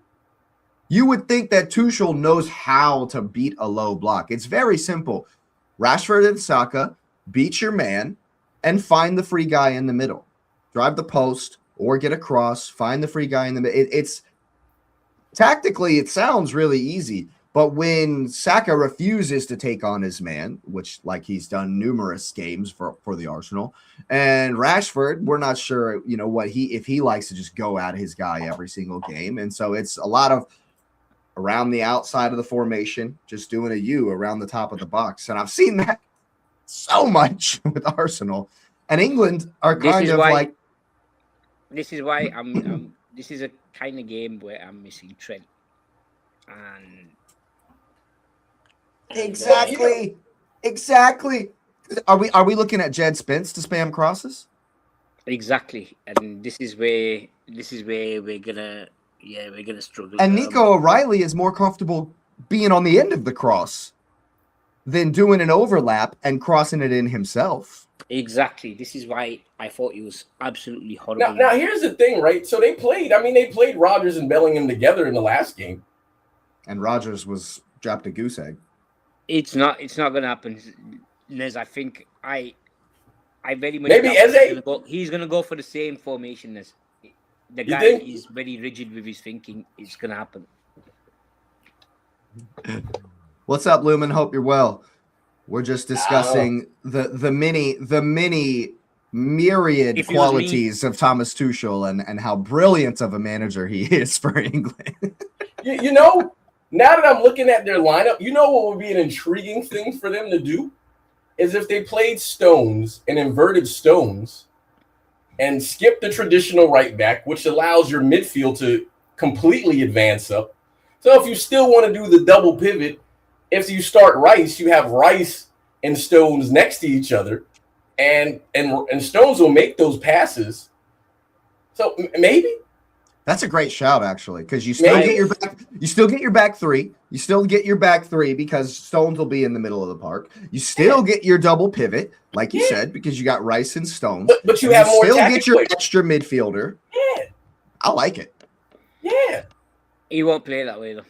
You would think that Tuchel knows how to beat a low block. It's very simple. Rashford and Saka, beat your man, and find the free guy in the middle. Drive the post or get a cross, find the free guy in the middle. It's tactically, it sounds really easy. But when Saka refuses to take on his man, which like he's done numerous games for the Arsenal, and Rashford, we're not sure, if he likes to just go at his guy every single game. And so it's a lot of around the outside of the formation, just doing a U around the top of the box. And I've seen that so much with Arsenal. And England are kind of like. This is why this is a kind of game where I'm missing Trent. And Exactly. Are we looking at Jed Spence to spam crosses? Exactly, and this is where we're gonna struggle. And Nico O'Reilly is more comfortable being on the end of the cross than doing an overlap and crossing it in himself. Exactly. This is why I thought he was absolutely horrible. Now here's the thing, right? So they played Rodgers and Bellingham together in the last game, and Rodgers was dropped a goose egg. It's not going to happen, Nez. I think I very much maybe he's going to go for the same formation as the guy. Is very rigid with his thinking. It's going to happen. What's up, Lumen? Hope you're well. We're just discussing the many myriad qualities of Thomas Tuchel and how brilliant of a manager he is for England. Now that I'm looking at their lineup, what would be an intriguing thing for them to do is if they played Stones and inverted Stones and skipped the traditional right back, which allows your midfield to completely advance up. So if you still want to do the double pivot, if you start Rice, you have Rice and Stones next to each other, and Stones will make those passes. So maybe. That's a great shout, actually, because you still get your back three. You still get your back three because Stones will be in the middle of the park. You still get your double pivot, like you said, because you got Rice and Stones. But you have more. Still get your extra midfielder. Yeah, I like it. Yeah, he won't play that way though.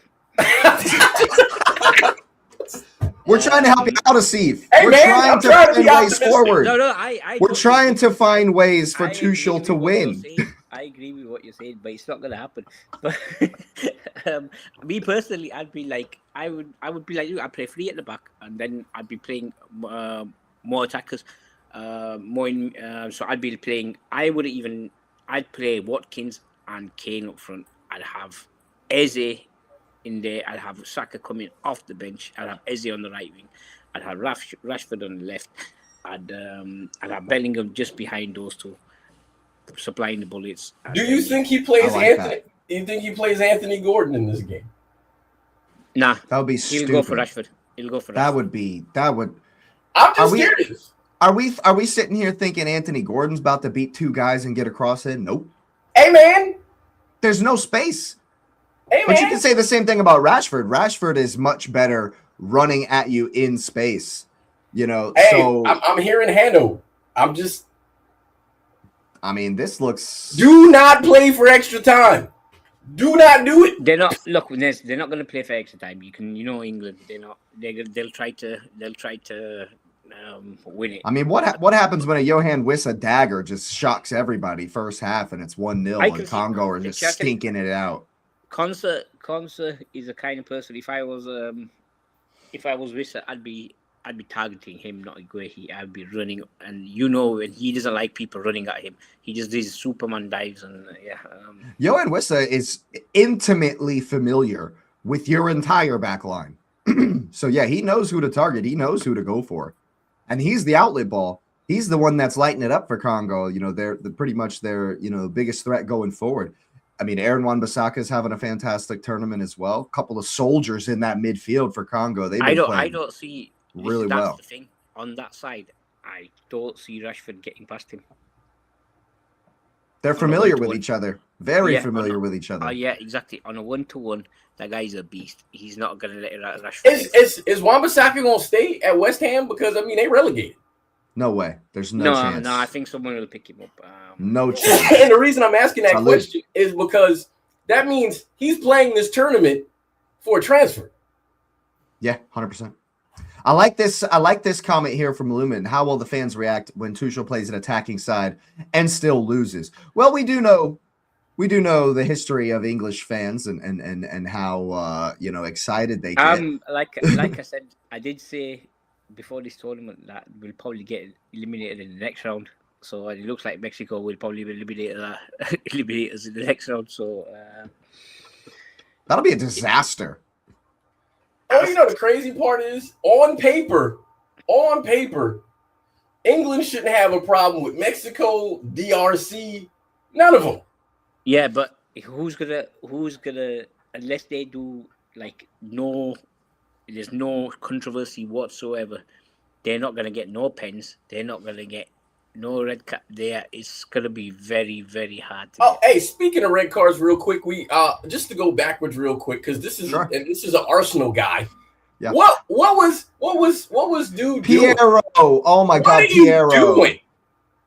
We're trying to help you out, Steve. Hey, We're trying to find ways forward. No, we're trying to find ways for Tuchel to win. I agree with what you're saying, but it's not going to happen. But me personally, I'd be like, I would be like you. I'd play three at the back, and then I'd be playing more attackers, so I'd be playing. I'd play Watkins and Kane up front. I'd have Eze in there. I'd have Saka coming off the bench. I'd have Eze on the right wing. I'd have Rashford on the left. I'd have Bellingham just behind those two, supplying the bullets. Do you think he plays like Anthony? Do you think he plays Anthony Gordon in this game? Nah, that would be stupid. He'll go for Rashford. That would. I'm just serious. Are we sitting here thinking Anthony Gordon's about to beat two guys and get a cross in? Nope. Hey man, there's no space. Hey man, but you can say the same thing about Rashford. Rashford is much better running at you in space. Hey, so I'm hearing Hano. This looks. Do not play for extra time. Do not do it. They're not. Look, they're not going to play for extra time. England. They're not. They'll try to win it. What happens when a Johan Wissa dagger just shocks everybody first half and it's 1-0 and Congo are just stinking it out? Conser is the kind of person. If I was Wissa, I'd be targeting him, not Guehi. I'd be running, and and he doesn't like people running at him. He just does Superman dives, and Johan Wissa is intimately familiar with your entire back line. So yeah, he knows who to target. He knows who to go for, and he's the outlet ball. He's the one that's lighting it up for Congo. They're pretty much their biggest threat going forward. Aaron Wan-Bissaka is having a fantastic tournament as well. A couple of soldiers in that midfield for Congo. I don't see. Really that's well. The thing on that side, I don't see Rashford getting past him. They're familiar with each other. Very familiar with each other. Oh yeah, exactly. On a 1-to-1, that guy's a beast. He's not going to let it out of Rashford. Is Wan-Bissaka going to stay at West Ham because they relegated? No way. There's no chance. No, I think someone will pick him up. No chance. And the reason I'm asking that question is because that means he's playing this tournament for a transfer. Yeah, 100%. I like this. I like this comment here from Lumen. How will the fans react when Tuchel plays an attacking side and still loses? Well, we do know the history of English fans and how excited they get. Like I said, I did say before this tournament that we'll probably get eliminated in the next round. So it looks like Mexico will probably eliminate us in the next round. So that'll be a disaster. Oh, the crazy part is, on paper, England shouldn't have a problem with Mexico, DRC, none of them. Yeah, but who's gonna unless they do there's no controversy whatsoever. They're not gonna get no pens. They're not gonna get no red card. It's gonna be very, very hard. Hey, speaking of red cards, real quick, we just to go backwards real quick because this is an Arsenal guy. Yeah. What was dude Piero? Doing? Oh my God, Piero! Doing?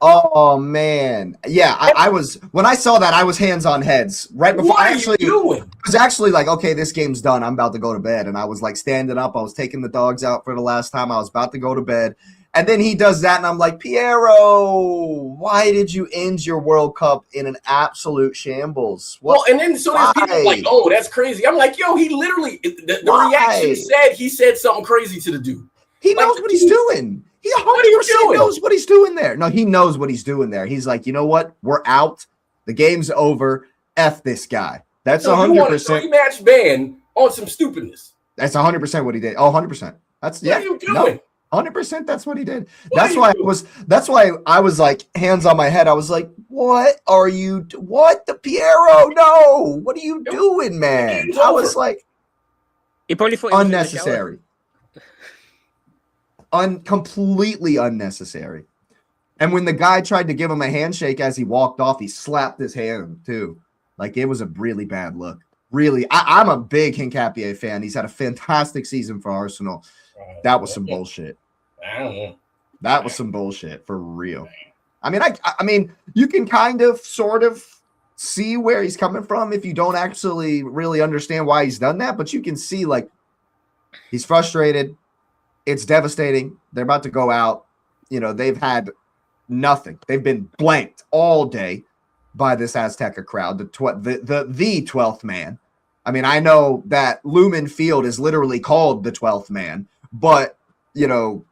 Oh man, yeah. I was when I saw that, I was hands on heads right before. What are you doing? I was actually like, okay, this game's done. I'm about to go to bed, and I was like standing up. I was taking the dogs out for the last time. I was about to go to bed. And then he does that, and I'm like, Piero, why did you end your World Cup in an absolute shambles? Well, and then so there's people like, oh, that's crazy. I'm like, yo, he literally, the reaction said he said something crazy to the dude. He knows what he's doing. He 100% knows what he's doing there. No, he knows what he's doing there. He's like, you know what? We're out. The game's over. F this guy. That's 100%. You want a 3-match ban on some stupidness. That's 100% what he did. Oh, 100%. That's what are you doing? No. 100%. That's what he did. That's why I was like hands on my head. I was like, what are you? What the Piero? No, what are you doing, man? I was like, he probably thought unnecessary, completely unnecessary. And when the guy tried to give him a handshake as he walked off, he slapped his hand too. Like it was a really bad look. Really, I'm a big Hincapié fan. He's had a fantastic season for Arsenal. That was some bullshit. That was some bullshit for real. I mean, you can kind of sort of see where he's coming from if you don't actually really understand why he's done that, but you can see like he's frustrated. It's devastating. They're about to go out. They've had nothing. They've been blanked all day by this Azteca crowd, the 12th man. I mean, I know that Lumen Field is literally called the 12th man, but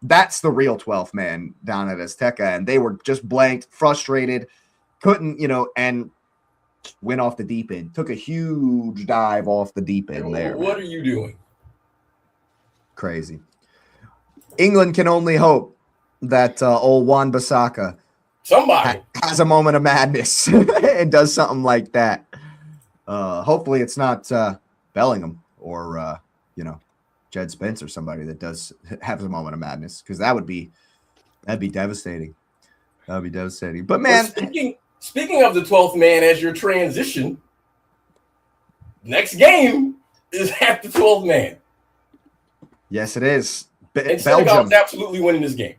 that's the real 12th man down at Azteca, and they were just blanked, frustrated, couldn't, and went off the deep end. Took a huge dive off the deep end there. What are you doing? Crazy. England can only hope that old Wan-Bissaka has a moment of madness and does something like that. Hopefully it's not Bellingham or Jed Spence or somebody that does have a moment of madness, because that'd be devastating. That'd be devastating. But man, speaking of the 12th man, as your transition, next game is at the 12th man. Yes, it is. And Senegal is absolutely winning this game.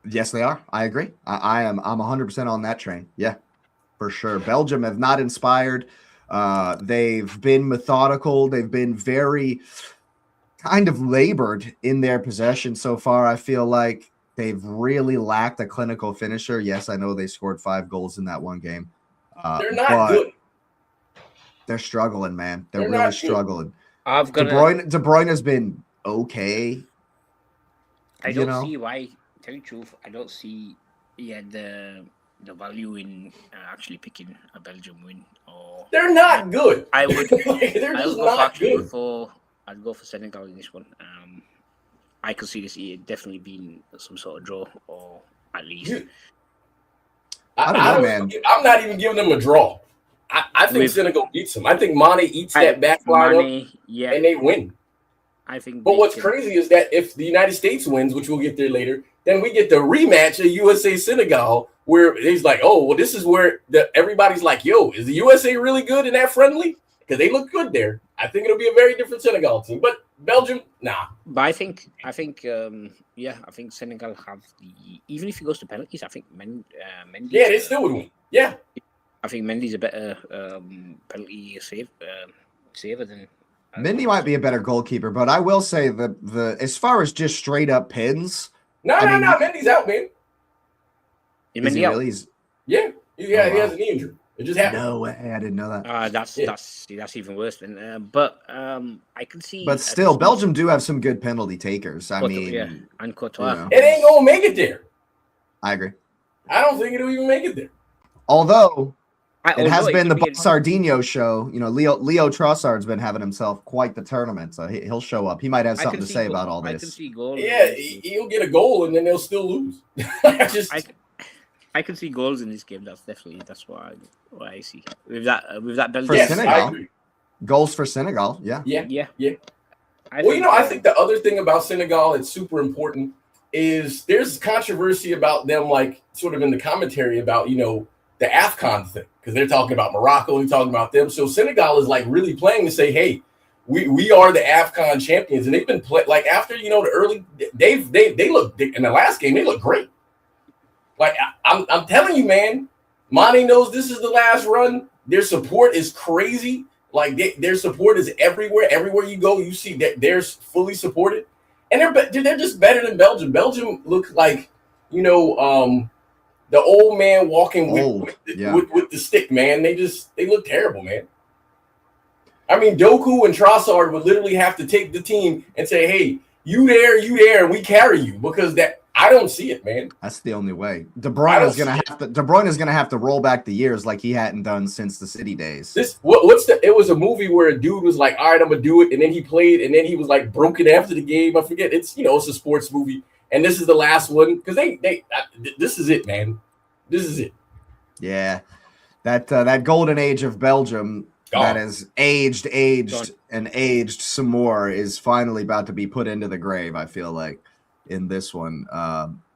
Yes, they are. I agree. I'm 100% on that train. Yeah, for sure. Belgium have not inspired. They've been methodical. They've been very kind of labored in their possession so far. I feel like they've really lacked a clinical finisher. Yes, I know they scored 5 goals in that one game. They're not good. They're struggling, man. They're really struggling. De Bruyne has been okay. I don't see why. Tell you the truth, I don't see the value in actually picking a Belgium win. They're not good. I would. They're just not good. I'd go for Senegal in this one. I could see this definitely being some sort of draw, or at least. I don't know, man. I'm not even giving them a draw. I think Senegal beats them. I think Mane eats that back line up, and they win. I think. But what's crazy is that if the United States wins, which we'll get there later, then we get the rematch of USA Senegal, where he's like, oh, well, this is where everybody's like, yo, is the USA really good in that friendly? Because they look good there. I think it'll be a very different Senegal team. But Belgium, nah. But I think Senegal have even if he goes to penalties, I think Mendy. Yeah, they still would win. Yeah. I think Mendy's a better penalty saver than Mindy might be a better goalkeeper, but I will say the as far as just straight up pins. No, Mindy's out, man. Is he really? Yeah, he has an knee injury. It just happened. No way, I didn't know that. That's even worse than. But I can see. But still, Belgium do have some good penalty takers. I mean, yeah, and Courtois. You know. It ain't gonna make it there. I agree. I don't think it'll even make it there. Although it has been the Sardinio show. You know, Leo Trossard's been having himself quite the tournament, so he'll show up. He might have something to say about all this. I can see goals. Yeah, he'll get a goal and then they'll still lose. I can see goals in this game. That's what I see with that Belgium. For Senegal, goals for Senegal. Yeah. I think the other thing about Senegal that's super important is there's controversy about them, like sort of in the commentary about the AFCON thing, because they're talking about Morocco and talking about them. So Senegal is like really playing to say, hey, we are the AFCON champions, and they've been like after the early they look in the last game they look great. Like I'm telling you, man, Mane knows this is the last run. Their support is crazy. Like their support is everywhere. Everywhere you go, you see that they're fully supported, and they're just better than Belgium. Belgium look like the old man walking with the stick, man. They look terrible, man. I mean, Doku and Trossard would literally have to take the team and say, hey, you there, and we carry you, because that I don't see it, man. That's the only way. De Bruyne is gonna have to roll back the years like he hadn't done since the City days. It was a movie where a dude was like, all right, I'm gonna do it, and then he played, and then he was like broken after the game. I forget. It's a sports movie, and this is the last one because this is it, man. This is it. Yeah, that golden age of Belgium that has aged and aged some more is finally about to be put into the grave. I feel like. In this one,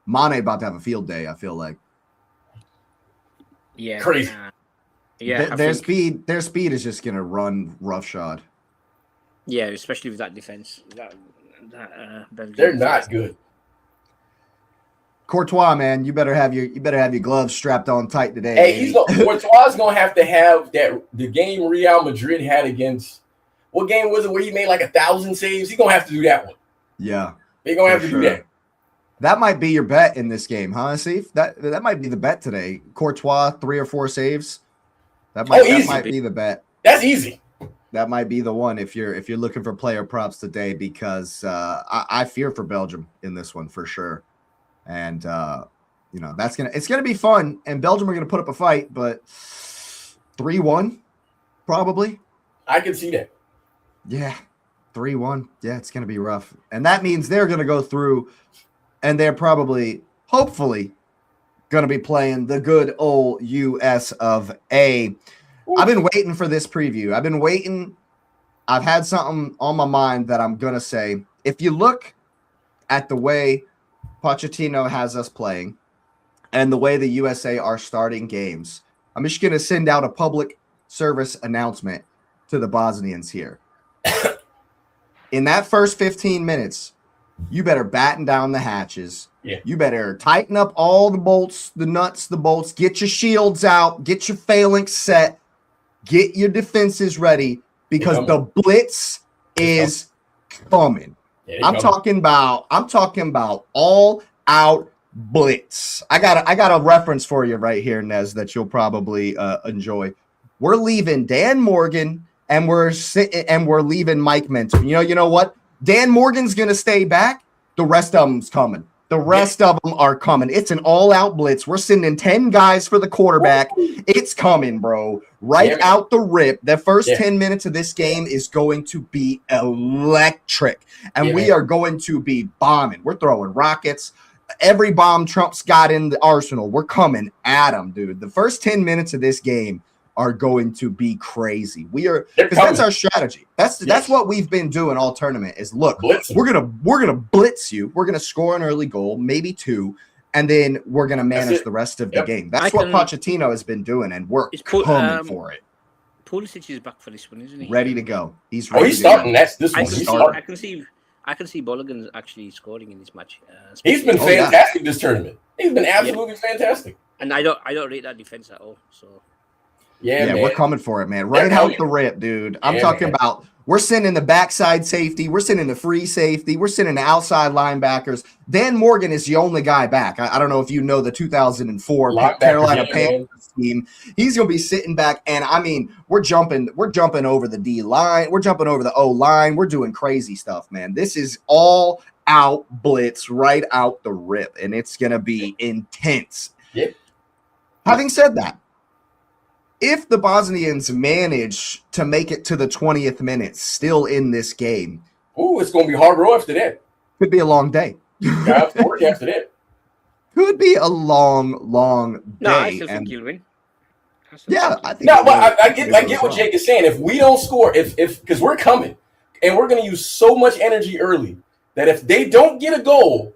Mane about to have a field day. I feel like, yeah, crazy. Their speed is just gonna run roughshod. Yeah, especially with that defense. They're not good. Courtois, man, you better have your gloves strapped on tight today. Hey, Courtois gonna have to have the game Real Madrid had against. What game was it where he made like 1,000 saves? He's gonna have to do that one. Yeah. They're going to have to do that. That might be your bet in this game, huh, Asif? That might be the bet today. Courtois, 3 or 4 saves. That might be the bet. That's easy. That might be the one if you're looking for player props today, because I fear for Belgium in this one for sure. And it's gonna be fun, and Belgium are gonna put up a fight, but 3-1 probably. I can see that. Yeah. 3-1. Yeah, it's going to be rough. And that means they're going to go through, and they're probably, hopefully, going to be playing the good old US of A. I've been waiting for this preview. I've been waiting. I've had something on my mind that I'm going to say. If you look at the way Pochettino has us playing and the way the USA are starting games, I'm just going to send out a public service announcement to the Bosnians here. In that first 15 minutes, you better batten down the hatches. Yeah. You better tighten up all the bolts, the nuts, the bolts. Get your shields out. Get your phalanx set. Get your defenses ready, because the blitz is coming. Yeah, I'm talking about all out blitz. I got a reference for you right here, Nez, that you'll probably enjoy. We're leaving Dan Morgan. And we're leaving Mike Mentor. You know what? Dan Morgan's gonna stay back. The rest of them's coming. The rest of them are coming. It's an all-out blitz. We're sending 10 guys for the quarterback. It's coming, bro. Out the rip. The first 10 minutes of this game is going to be electric, and we are going to be bombing. We're throwing rockets. Every bomb Trump's got in the arsenal, we're coming at them, dude. The first 10 minutes of this game are going to be crazy. Because that's our strategy. That's what we've been doing all tournament is look, we're gonna blitz you. We're gonna score an early goal, maybe 2, and then we're gonna manage the rest of the game. That's what Pochettino has been doing, and we're coming for it. Pulisic is back for this one, isn't he? Ready to go. He's ready. He's starting. That's this one. I can see Balogun actually scoring in this match. He's been fantastic this tournament. He's been absolutely fantastic. And I don't rate that defense at all. So. Yeah, we're coming for it, man. Out the rip, dude. I'm talking about We're sending the backside safety. We're sending the free safety. We're sending the outside linebackers. Dan Morgan is the only guy back. I don't know if you know the 2004 Carolina Panthers team. He's going to be sitting back, and I mean, we're jumping over the D line. We're jumping over the O line. We're doing crazy stuff, man. This is all out blitz right out the rip, and it's going to be intense. Yep. Having said that, if the Bosnians manage to make it to the 20th minute still in this game, it's going to be hard row after that. Could be a long day. After that. Could be a long day. No, I still think you'll win. Yeah, I think. No, but I get what Jake is saying. If we don't score, if because we're coming, and we're going to use so much energy early that if they don't get a goal,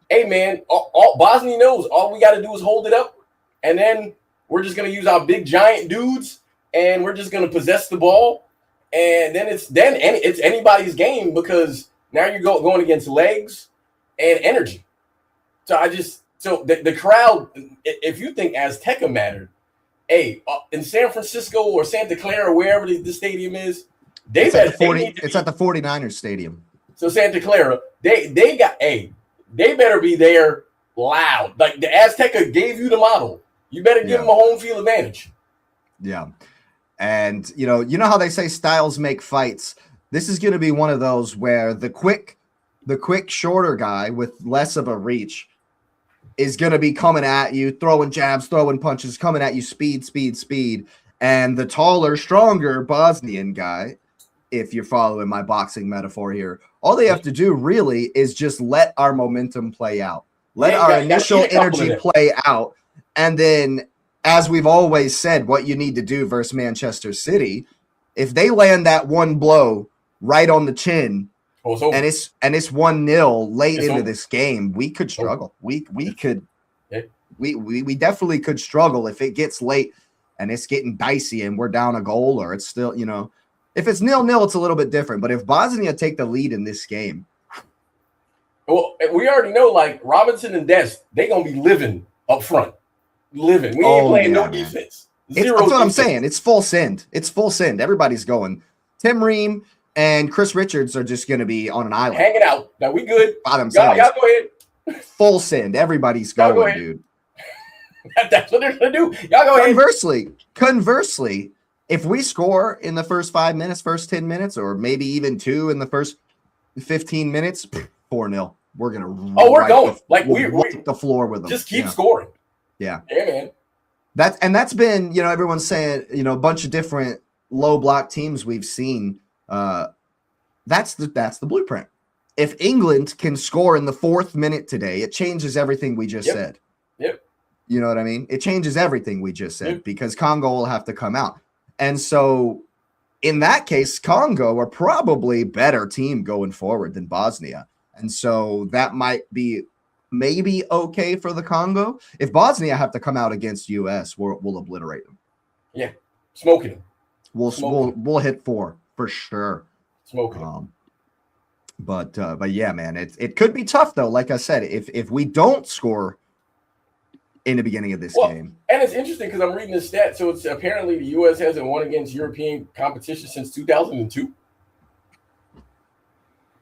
hey man, all Bosnia knows all we got to do is hold it up, and then we're just going to use our big giant dudes, and we're just going to possess the ball, and then it's anybody's game because now you're going against legs and energy. So the crowd, if you think Azteca mattered, hey, in San Francisco or Santa Clara or wherever the stadium is, it's at the 49ers stadium. So Santa Clara, they better be there loud. Like the Azteca gave you the model. You better give them a home field advantage. Yeah. And, you know how they say styles make fights. This is going to be one of those where the quick, shorter guy with less of a reach is going to be coming at you, throwing jabs, throwing punches, coming at you, speed. And the taller, stronger Bosnian guy, if you're following my boxing metaphor here, all they have to do really is just let our momentum play out. Let our initial energy play out. And then, as we've always said, what you need to do versus Manchester City, if they land that one blow right on the chin, and it's 1-0 late into this game, we could struggle. We definitely could struggle if it gets late and it's getting dicey and we're down a goal, or it's still, if it's 0-0, it's a little bit different. But if Bosnia take the lead in this game, well, we already know like Robinson and Dest, they're gonna be living up front. We ain't playing no defense. That's what I'm saying. It's full send. Everybody's going. Tim Ream and Chris Richards are just going to be on an island. Hanging out. Now we good. By themselves. Y'all go ahead. Full send. Everybody's going, dude. That's what they're going to do. Y'all go ahead. Conversely, if we score in the first 5 minutes, first 10 minutes, or maybe even 2 in the first 15 minutes, 4-0. We're going to we're going. We're wipe the floor with them. Just keep scoring. Yeah. Yeah, man. That's been, everyone's saying, a bunch of different low block teams we've seen. That's the blueprint. If England can score in the 4th minute today, it changes everything we just said. Yep. You know what I mean? It changes everything we just said because Congo will have to come out. And so in that case, Congo are probably better team going forward than Bosnia. And so that might be maybe okay for the Congo. If Bosnia have to come out against US, we'll obliterate them. Yeah, smoking them. We'll hit 4 for sure. Smoking them. But yeah, man, it could be tough though. Like I said, if we don't score in the beginning of this game, and it's interesting because I'm reading this stat. So it's apparently the US hasn't won against European competition since 2002.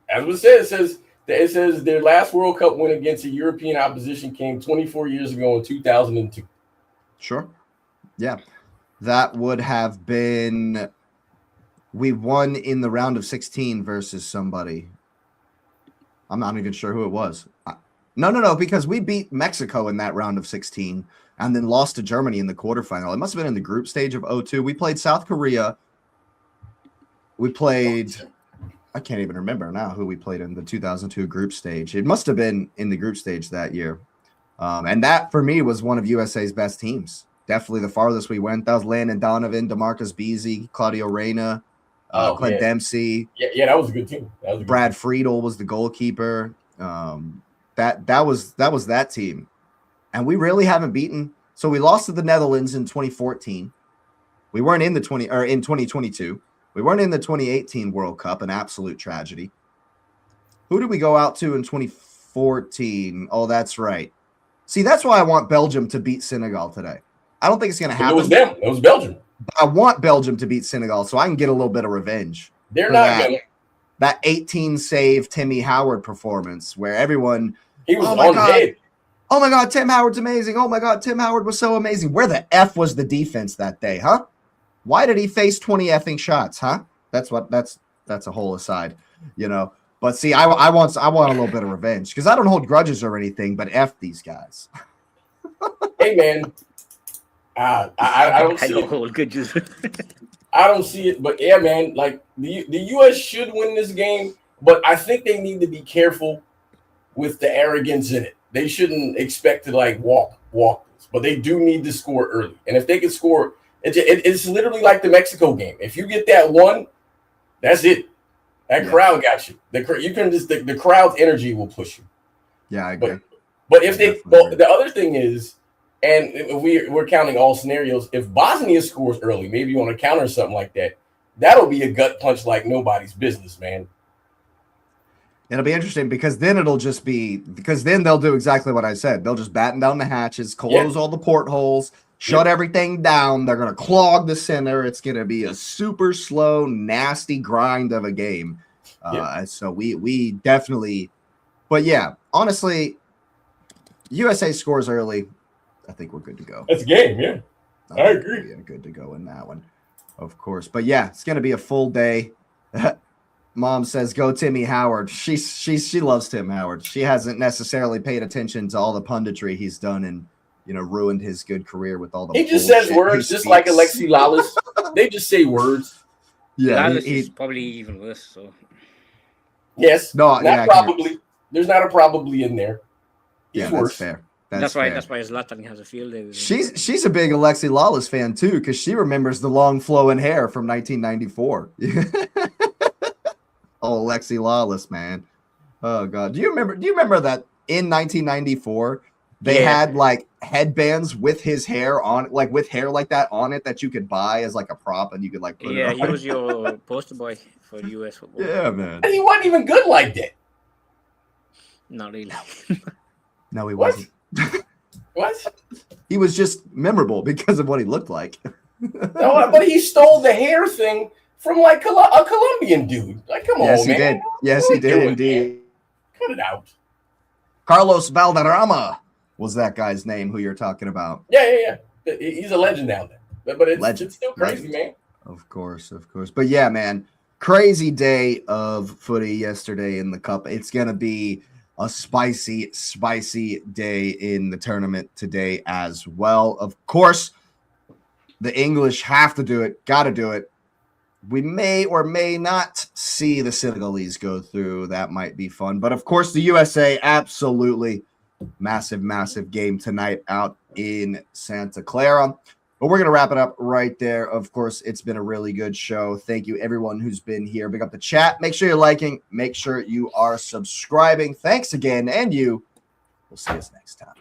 As what it says. It says their last World Cup win against a European opposition came 24 years ago in 2002. Sure. Yeah. That would have been – we won in the round of 16 versus somebody. I'm not even sure who it was. No, because we beat Mexico in that round of 16 and then lost to Germany in the quarterfinal. It must have been in the group stage of 2002. We played South Korea. We played – I can't even remember now who we played in the 2002 group stage. It must have been in the group stage that year. And that, for me, was one of USA's best teams. Definitely the farthest we went. That was Landon Donovan, DeMarcus Beasley, Claudio Reyna, Clint Dempsey. Yeah, that was a good team. Brad Friedel was the goalkeeper. That was that team. And we really haven't beaten. So we lost to the Netherlands in 2014. We weren't in in 2022. We weren't in the 2018 World Cup, an absolute tragedy. Who did we go out to in 2014? Oh, that's right. See, that's why I want Belgium to beat Senegal today. I don't think it's going to happen. It was them. It was Belgium. I want Belgium to beat Senegal so I can get a little bit of revenge They're for not gonna. that 18 save Timmy Howard performance where everyone, He was oh my on God, head. oh my God, Tim Howard's amazing. Oh my God, Tim Howard was so amazing. Where the F was the defense that day, huh? Why did he face 20 effing shots, huh? That's a whole aside, you know. But see, I want a little bit of revenge because I don't hold grudges or anything, but F these guys. Hey man, I don't I see don't it. hold good juice. I don't see it, but yeah, man, like the U.S. should win this game, but I think they need to be careful with the arrogance in it. They shouldn't expect to like walk this, but they do need to score early. And if they can score, it's literally like the Mexico game. If you get that one, that's it. That crowd got you. You can just the crowd's energy will push you. Yeah, I agree. But if the other thing is, and we're counting all scenarios, if Bosnia scores early, maybe you want to counter something like that, that'll be a gut punch like nobody's business, man. It'll be interesting because then they'll do exactly what I said. They'll just batten down the hatches, close all the portholes, shut everything down. They're going to clog the center. It's going to be a super slow, nasty grind of a game. So we definitely, but yeah, honestly, USA scores early. I think we're good to go. That's a game, yeah. I agree. We're good to go in that one, of course. But yeah, it's going to be a full day. Mom says, "Go Timmy Howard." She loves Tim Howard. She hasn't necessarily paid attention to all the punditry he's done and ruined his good career with all the. He just says words, just like Alexi Lalas. They just say words. Yeah, he's probably even worse. So yes, probably. There's not a probably in there. He's worse. That's fair. That's why Zlatan has a field day. She's a big Alexi Lalas fan too because she remembers the long flowing hair from 1994. Oh, Alexi Lawless, man. Oh God. Do you remember that in 1994 they had like headbands with his hair on, like with hair like that on it that you could buy as like a prop and you could like put it on. He was your poster boy for US football. Yeah, man. And he wasn't even good like that. Not really. No, he wasn't. What? He was just memorable because of what he looked like. No, but he stole the hair thing from like a Colombian dude. Like, come on, man. He did. Yes, he did indeed. Man? Cut it out. Carlos Valderrama was that guy's name who you're talking about. Yeah. He's a legend now. But it's still crazy, man. Of course. But yeah, man, crazy day of footy yesterday in the Cup. It's going to be a spicy, spicy day in the tournament today as well. Of course, the English have to do it, got to do it. We may or may not see the Senegalese go through. That might be fun. But, of course, the USA, absolutely massive, massive game tonight out in Santa Clara. But we're going to wrap it up right there. Of course, it's been a really good show. Thank you, everyone who's been here. Big up the chat. Make sure you're liking. Make sure you are subscribing. Thanks again. And we'll see us next time.